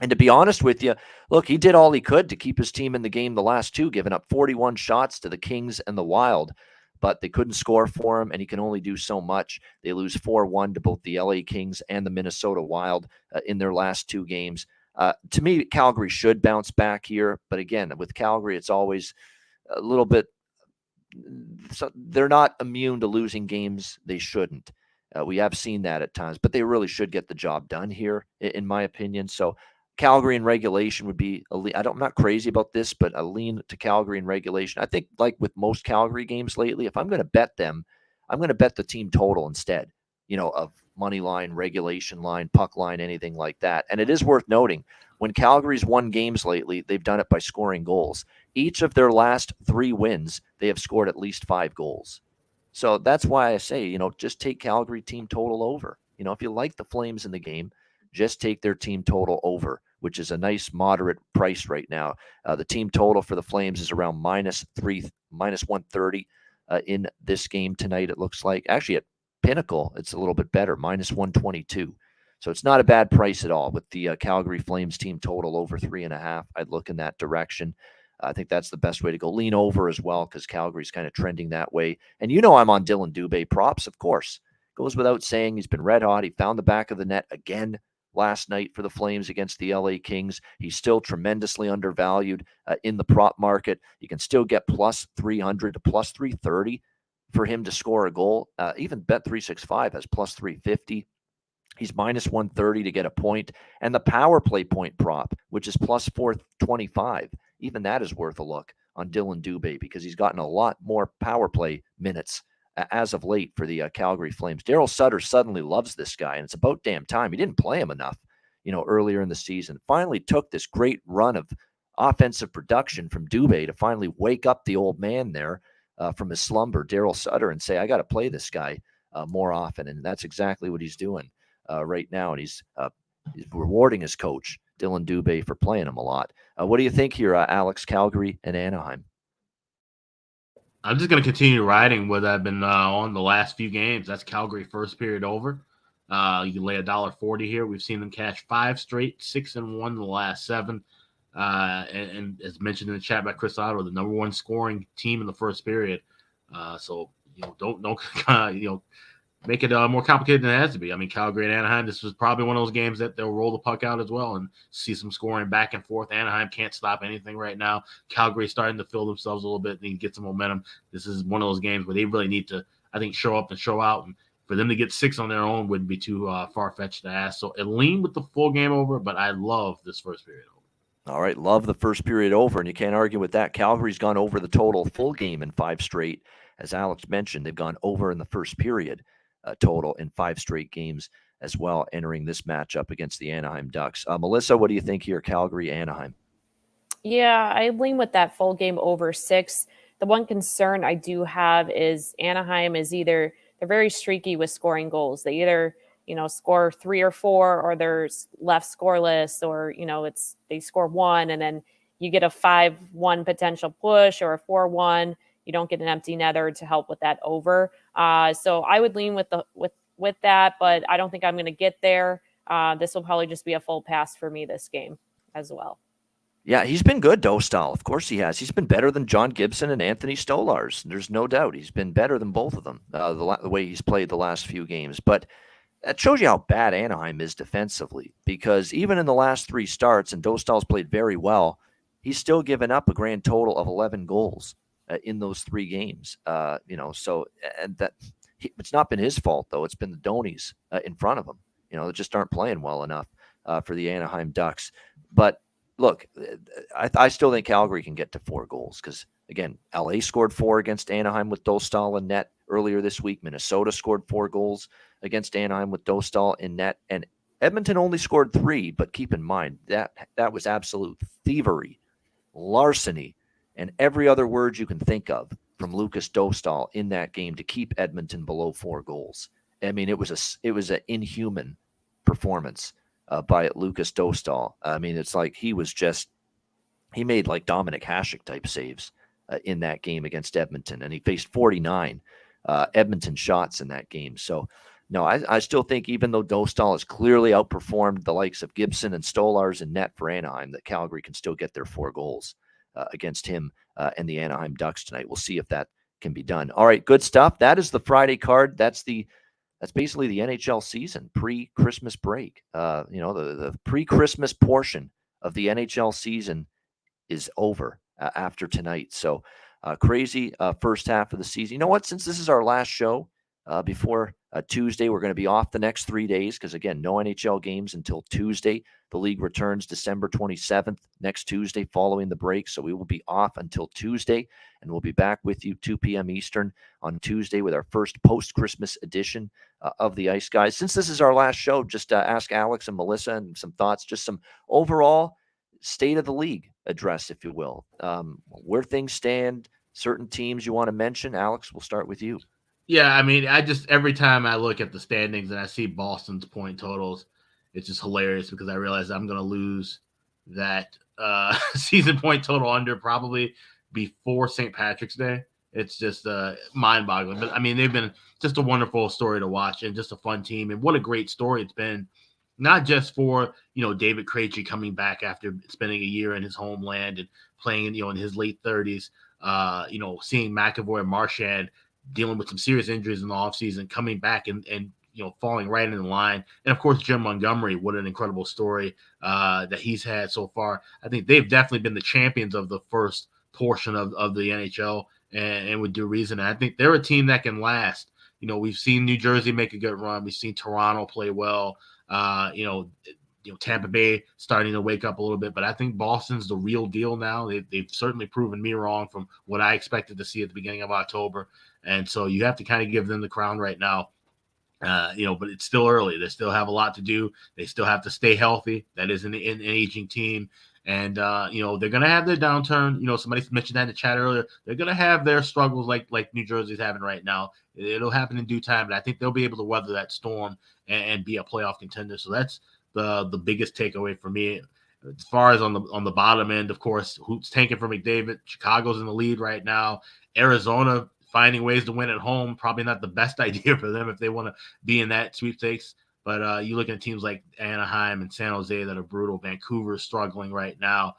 Speaker 2: And to be honest with you, look, he did all he could to keep his team in the game the last 2, giving up 41 shots to the Kings and the Wild, but they couldn't score for him, and he can only do so much. They lose 4-1 to both the LA Kings and the Minnesota Wild in their last 2 games. To me, Calgary should bounce back here, but again, with Calgary, it's always a little bit, so they're not immune to losing games they shouldn't. We have seen that at times, but they really should get the job done here, in my opinion. So Calgary in regulation would be I'm not crazy about this, but a lean to Calgary in regulation. I think, like with most Calgary games lately, if I'm going to bet them, I'm going to bet the team total instead, of money line, regulation line, puck line, anything like that. And it is worth noting, when Calgary's won games lately, they've done it by scoring goals. Each of their last 3 wins, they have scored at least 5 goals. So that's why I say, just take Calgary team total over. If you like the Flames in the game, just take their team total over, which is a nice moderate price right now. The team total for the Flames is around minus 130 in this game tonight, it looks like. Actually, at Pinnacle, it's a little bit better, minus 122. So it's not a bad price at all with the Calgary Flames team total over 3.5. I'd look in that direction. I think that's the best way to go. Lean over as well because Calgary's kind of trending that way. And I'm on Dylan Dubé props, of course. Goes without saying, he's been red hot. He found the back of the net again last night for the Flames against the LA Kings. He's still tremendously undervalued in the prop market. You can still get plus 300 to plus 330 for him to score a goal. Even Bet365 has plus 350. He's minus 130 to get a point. And the power play point prop, which is plus 425, even that is worth a look on Dylan Dubé because he's gotten a lot more power play minutes as of late for the Calgary Flames. Daryl Sutter suddenly loves this guy, and it's about damn time. He didn't play him enough, earlier in the season. Finally took this great run of offensive production from Dubé to finally wake up the old man there from his slumber, Daryl Sutter, and say, I got to play this guy more often. And that's exactly what he's doing right now. And he's rewarding his coach Dylan Dubé for playing him a lot. What do you think here, Alex, Calgary and Anaheim?
Speaker 4: I'm just going to continue riding what I've been on the last few games. That's Calgary first period over. You can lay $1.40 here. We've seen them cash 5 straight, 6-1 in the last 7. And as mentioned in the chat by Chris Otto, the number 1 scoring team in the first period. So don't make it more complicated than it has to be. I mean, Calgary and Anaheim, this was probably one of those games that they'll roll the puck out as well and see some scoring back and forth. Anaheim can't stop anything right now. Calgary's starting to fill themselves a little bit and get some momentum. This is one of those games where they really need to, I think, show up and show out. And for them to get 6 on their own wouldn't be too far-fetched to ask. So it leaned with the full game over, but I love this first period over.
Speaker 2: All right, love the first period over, and you can't argue with that. Calgary's gone over the total full game in 5 straight. As Alex mentioned, they've gone over in the first period total in 5 straight games as well, entering this matchup against the Anaheim Ducks. Melissa, what do you think here, Calgary, Anaheim?
Speaker 3: Yeah, I lean with that full game over 6. The one concern I do have is Anaheim is they're very streaky with scoring goals. They either, score 3 or 4, or they're left scoreless, or, they score 1 and then you get a 5-1 potential push or a 4-1. You don't get an empty netter to help with that over. So I would lean with that, but I don't think I'm going to get there. This will probably just be a full pass for me this game as well.
Speaker 2: Yeah, he's been good, Dostal. Of course he has. He's been better than John Gibson and Anthony Stolarz. There's no doubt. He's been better than both of them, the way he's played the last few games. But that shows you how bad Anaheim is defensively, because even in the last 3 starts, and Dostal's played very well, he's still given up a grand total of 11 goals in those 3 games. So and that it's not been his fault, though. It's been the Donis in front of him. That just aren't playing well enough for the Anaheim Ducks. But look, I still think Calgary can get to 4 goals because, again, LA scored 4 against Anaheim with Dostal in net earlier this week. Minnesota scored 4 goals against Anaheim with Dostal in net. And Edmonton only scored 3, but keep in mind that was absolute thievery, larceny, and every other word you can think of from Lucas Dostal in that game to keep Edmonton below 4 goals. I mean, it was an inhuman performance by Lucas Dostal. I mean, it's like he made like Dominic Hasek type saves in that game against Edmonton, and he faced 49 Edmonton shots in that game. So, no, I still think even though Dostal has clearly outperformed the likes of Gibson and Stolarz in net for Anaheim, that Calgary can still get their 4 goals against him and the Anaheim Ducks tonight. We'll see if that can be done. All right, good stuff. That is the Friday card. That's basically the NHL season, pre-Christmas break. The pre-Christmas portion of the NHL season is over after tonight. So crazy first half of the season. You know what? Since this is our last show before Tuesday, we're going to be off the next 3 days because, again, no NHL games until Tuesday. The league returns December 27th, next Tuesday, following the break. So we will be off until Tuesday, and we'll be back with you 2 p.m. Eastern on Tuesday with our first post-Christmas edition of the Ice Guys. Since this is our last show, just ask Alex and Melissa and some thoughts, just some overall state of the league address, if you will, where things stand, certain teams you want to mention. Alex, we'll start with you.
Speaker 4: Yeah, I mean, every time I look at the standings and I see Boston's point totals, it's just hilarious because I realize I'm going to lose that season point total under probably before St. Patrick's Day. It's just mind-boggling. But, I mean, they've been just a wonderful story to watch and just a fun team. And what a great story it's been, not just for, David Krejci coming back after spending a year in his homeland and playing, in his late 30s, seeing McAvoy and Marchand dealing with some serious injuries in the offseason, coming back and falling right in line. And, of course, Jim Montgomery, what an incredible story that he's had so far. I think they've definitely been the champions of the first portion of the NHL and with due reason. And I think they're a team that can last. We've seen New Jersey make a good run. We've seen Toronto play well. Tampa Bay starting to wake up a little bit. But I think Boston's the real deal now. They've certainly proven me wrong from what I expected to see at the beginning of October. And so you have to kind of give them the crown right now. But it's still early. They still have a lot to do. They still have to stay healthy. That is an aging team. And, they're going to have their downturn. Somebody mentioned that in the chat earlier. They're going to have their struggles like New Jersey's having right now. It'll happen in due time, but I think they'll be able to weather that storm and be a playoff contender. So that's the biggest takeaway for me. As far as on the bottom end, of course, who's tanking for McDavid? Chicago's in the lead right now. Arizona finding ways to win at home, probably not the best idea for them if they want to be in that sweepstakes. But you look at teams like Anaheim and San Jose that are brutal. Vancouver is struggling right now.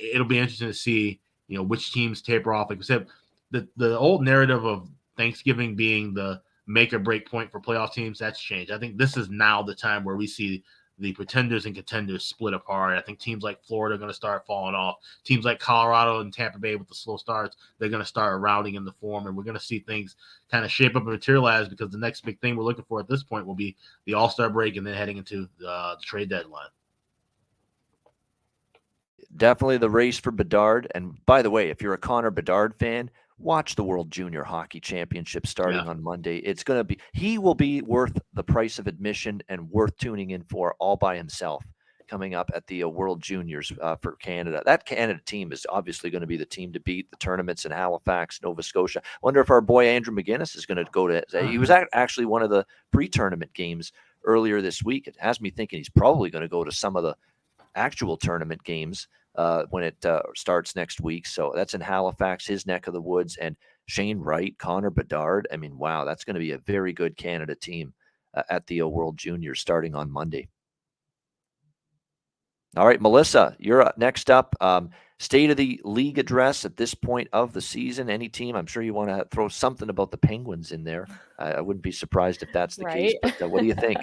Speaker 4: It'll be interesting to see, which teams taper off. Like we said, the old narrative of Thanksgiving being the make or break point for playoff teams, that's changed. I think this is now the time where we see the pretenders and contenders split apart. I think teams like Florida are going to start falling off. Teams like Colorado and Tampa Bay with the slow starts, they're going to start rounding in the form, and we're going to see things kind of shape up and materialize, because the next big thing we're looking for at this point will be the All-Star break and then heading into the trade deadline.
Speaker 2: Definitely the race for Bedard. And by the way, if you're a Connor Bedard fan, watch the World Junior Hockey Championship starting on Monday. He will be worth the price of admission and worth tuning in for all by himself, coming up at the World Juniors for Canada. That Canada team is obviously going to be the team to beat. The tournaments in Halifax, Nova Scotia. Wonder if our boy Andrew McGinnis is going to go to. He was actually one of the pre-tournament games earlier this week. It has me thinking he's probably going to go to some of the actual tournament games when it starts next week. So that's in Halifax, his neck of the woods. And Shane Wright, Connor Bedard. I mean, wow, that's going to be a very good Canada team at the World Juniors starting on Monday. All right, Melissa, you're up. Next up. State of the league address at this point of the season. Any team? I'm sure you want to throw something about the Penguins in there. I wouldn't be surprised if that's the case. But what do you think?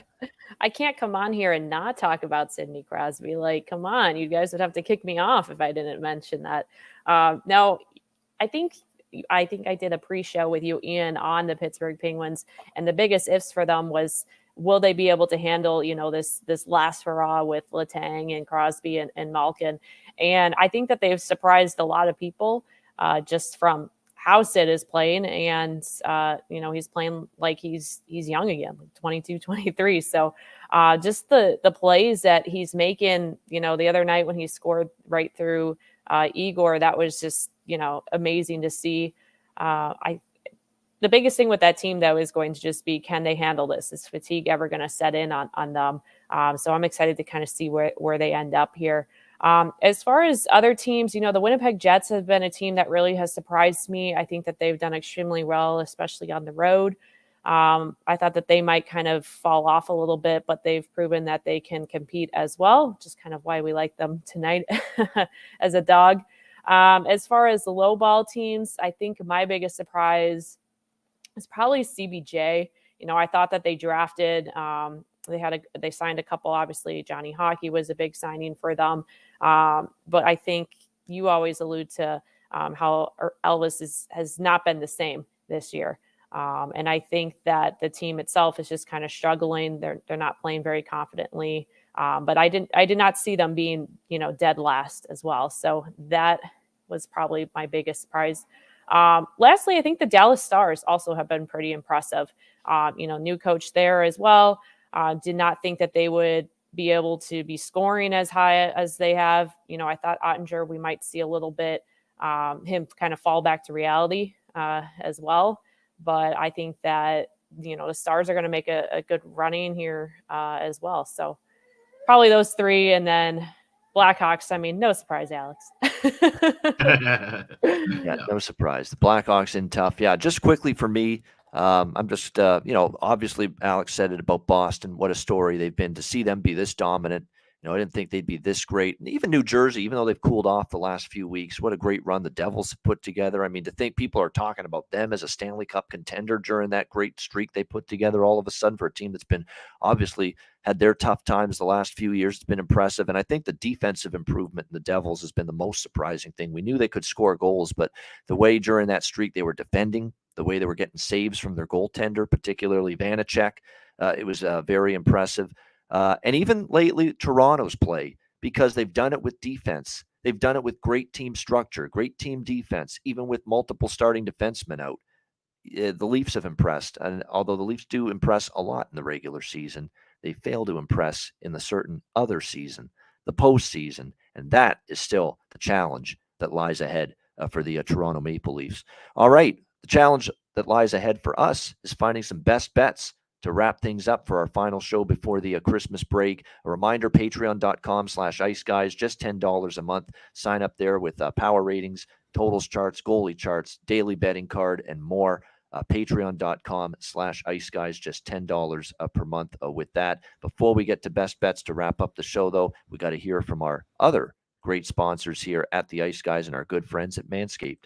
Speaker 5: I can't come on here and not talk about Sidney Crosby. Like, come on, you guys would have to kick me off if I didn't mention that. No, I think I did a pre-show with you, Ian, on the Pittsburgh Penguins, and the biggest ifs for them was, will they be able to handle, this last hurrah with Letang and Crosby and Malkin? And I think that they've surprised a lot of people just from how Sid is playing. And, he's playing like he's young again, like 22, 23. So just the plays that he's making, the other night when he scored right through Igor, that was just, amazing to see. The biggest thing with that team, though, is going to just be, can they handle this? Is fatigue ever going to set in on them? So I'm excited to kind of see where they end up here. As far as other teams, the Winnipeg Jets have been a team that really has surprised me. I think that they've done extremely well, especially on the road. I thought that they might kind of fall off a little bit, but they've proven that they can compete as well, which is kind of why we like them tonight as a dog. As far as the low ball teams, I think my biggest surprise is probably CBJ. I thought that they drafted, they signed a couple. Obviously, Johnny Hockey was a big signing for them. But I think you always allude to how Elvis has not been the same this year. And I think that the team itself is just kind of struggling. They're not playing very confidently. But I did not see them being, dead last as well. So that was probably my biggest surprise. Lastly, I think the Dallas Stars also have been pretty impressive. New coach there as well. Did not think that they would be able to be scoring as high as they have. I thought Ottinger, we might see a little bit him kind of fall back to reality as well. But I think that, the Stars are going to make a good running here as well. So probably those three. And then Blackhawks, no surprise, Alex.
Speaker 2: Yeah, no surprise. The Blackhawks in tough. Yeah, just quickly for me, I'm just, obviously Alex said it about Boston. What a story they've been. To see them be this dominant. I didn't think they'd be this great. And even New Jersey, even though they've cooled off the last few weeks, what a great run the Devils have put together. To think people are talking about them as a Stanley Cup contender during that great streak they put together all of a sudden for a team that's been obviously had their tough times the last few years. It's been impressive. And I think the defensive improvement in the Devils has been the most surprising thing. We knew they could score goals, but the way during that streak they were defending, the way they were getting saves from their goaltender, particularly Vanacek, it was very impressive. And even lately, Toronto's play, because they've done it with defense. They've done it with great team structure, great team defense, even with multiple starting defensemen out. The Leafs have impressed. And although the Leafs do impress a lot in the regular season, they fail to impress in the certain other season, the postseason. And that is still the challenge that lies ahead for the Toronto Maple Leafs. All right. The challenge that lies ahead for us is finding some best bets to wrap things up for our final show before the Christmas break, a reminder, patreon.com/iceguys, just $10 a month. Sign up there with power ratings, totals charts, goalie charts, daily betting card, and more. Patreon.com/iceguys, just $10 per month with that. Before we get to best bets to wrap up the show, though, we got to hear from our other great sponsors here at the Ice Guys and our good friends at Manscaped.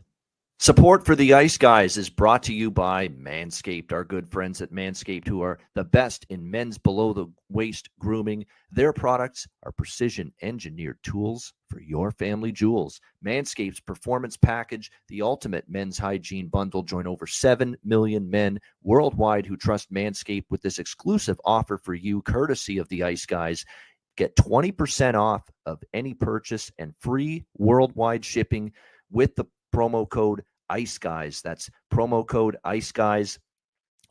Speaker 2: Support for the Ice Guys is brought to you by Manscaped, our good friends at Manscaped, who are the best in men's below-the-waist grooming. Their products are precision-engineered tools for your family jewels. Manscaped's Performance Package, the ultimate men's hygiene bundle. Join over 7 million men worldwide who trust Manscaped with this exclusive offer for you, courtesy of the Ice Guys. Get 20% off of any purchase and free worldwide shipping with the promo code Ice Guys. That's promo code Ice Guys,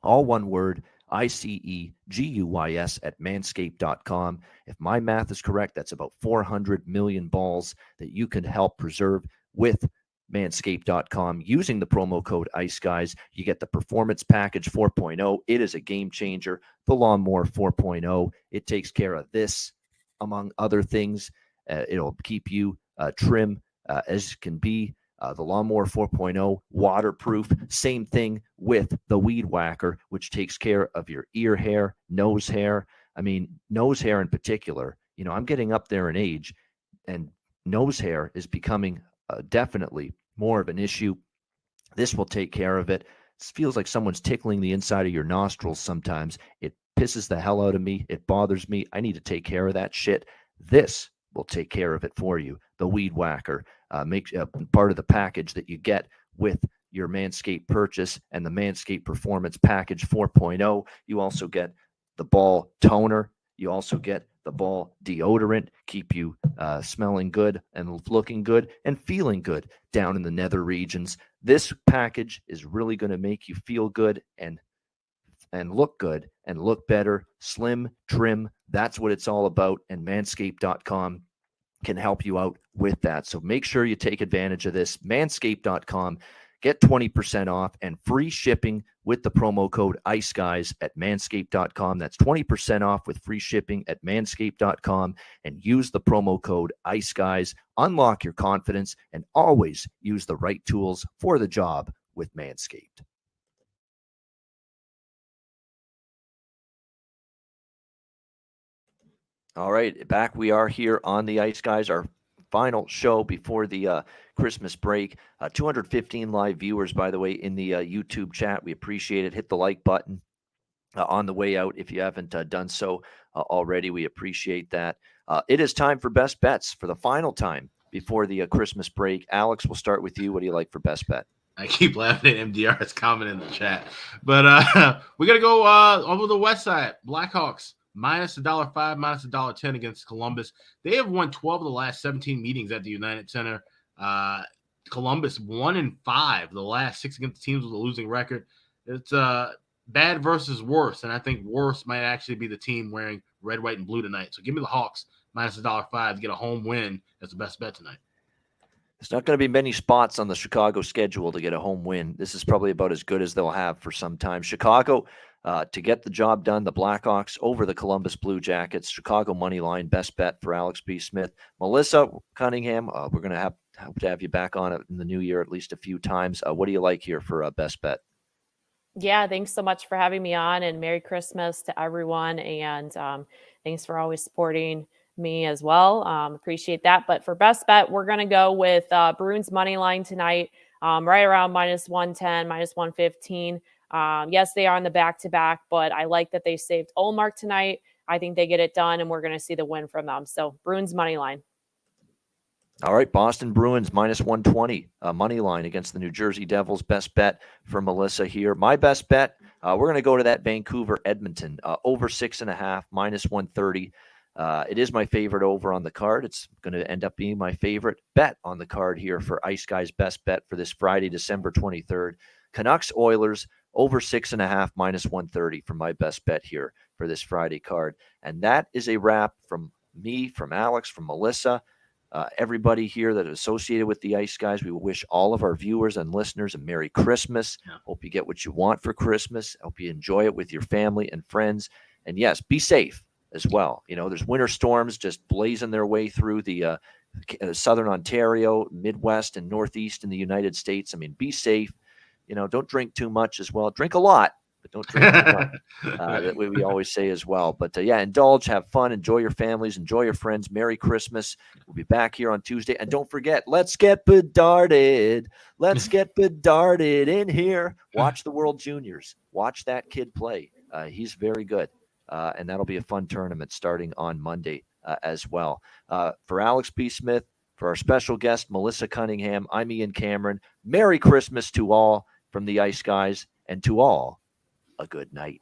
Speaker 2: all one word, ICEGUYS at manscaped.com. If my math is correct, that's about 400 million balls that you can help preserve with manscaped.com using the promo code Ice Guys. You get the Performance Package 4.0. It is a game changer. The Lawnmower 4.0. It takes care of this, among other things. It'll keep you trim as can be. The Lawnmower 4.0, waterproof. Same thing with the Weed Whacker, which takes care of your ear hair, nose hair. I mean, nose hair in particular. You know, I'm getting up there in age, and nose hair is becoming definitely more of an issue. This will take care of it. It feels like someone's tickling the inside of your nostrils sometimes. It pisses the hell out of me. It bothers me. I need to take care of that shit. This will take care of it for you. The Weed Whacker makes part of the package that you get with your Manscaped purchase, and the Manscaped Performance Package 4.0. You also get the ball toner. You also get the ball deodorant, keep you smelling good and looking good and feeling good down in the nether regions. This package is really going to make you feel good and look good and look better, slim, trim. That's what it's all about, and manscaped.com can help you out with that. So make sure you take advantage of this. Manscaped.com. Get 20% off and free shipping with the promo code IceGuys at manscaped.com. That's 20% off with free shipping at manscaped.com, and use the promo code IceGuys. Unlock your confidence and always use the right tools for the job with Manscaped. All right, back we are here on the Ice Guys, our final show before the Christmas break. 215 live viewers, by the way, in the YouTube chat. We appreciate it. Hit the like button on the way out if you haven't done so already. We appreciate that. It is time for Best Bets for the final time before the Christmas break. Alex, we'll start with you. What do you like for Best Bet?
Speaker 4: I keep laughing at MDR's comment in the chat. But we got to go over the west side. Blackhawks. Minus $1.05, minus $1.10 against Columbus. They have won 12 of the last 17 meetings at the United Center. Columbus 1-5 the last 6 against teams with a losing record. It's bad versus worse, and I think worse might actually be the team wearing red, white, and blue tonight. So give me the Hawks minus $1.05 to get a home win as the best bet tonight.
Speaker 2: There's not going to be many spots on the Chicago schedule to get a home win. This is probably about as good as they'll have for some time. Chicago, to get the job done, the Blackhawks over the Columbus Blue Jackets. Chicago money line, best bet for Alex B. Smith. Melissa Cunningham, we're going to have you back on it in the new year at least a few times. What do you like here for best bet?
Speaker 5: Yeah, thanks so much for having me on, and Merry Christmas to everyone. And thanks for always supporting me as well. Appreciate that. But for best bet, we're going to go with Bruins money line tonight, right around minus 110, minus 115. Yes, they are on the back-to-back, but I like that they saved Ullmark tonight. I think they get it done, and we're going to see the win from them. So Bruins money line.
Speaker 2: All right, Boston Bruins minus 120 money line against the New Jersey Devils. Best bet for Melissa here. My best bet, we're going to go to that Vancouver Edmonton over 6.5 minus 130. It is my favorite over on the card. It's going to end up being my favorite bet on the card here for Ice Guys best bet for this Friday, December 23rd. Canucks Oilers over 6.5 minus 130 for my best bet here for this Friday card. And that is a wrap from me, from Alex, from Melissa. everybody here that is associated with the Ice Guys, we wish all of our viewers and listeners a Merry Christmas.
Speaker 4: Yeah.
Speaker 2: Hope you get what you want for Christmas. Hope you enjoy it with your family and friends. And yes, be safe as well. There's winter storms just blazing their way through the southern Ontario, Midwest, and Northeast in the United States. I mean, be safe. Don't drink too much as well. Drink a lot, but don't drink too much. That we always say as well. But indulge, have fun, enjoy your families, enjoy your friends. Merry Christmas. We'll be back here on Tuesday. And don't forget, let's get bedarded. Let's get bedarded in here. Watch the World Juniors. Watch that kid play. He's very good. And that'll be a fun tournament starting on Monday as well. For Alex B. Smith, for our special guest, Melissa Cunningham, I'm Ian Cameron. Merry Christmas to all from the Ice Guys, and to all, a good night.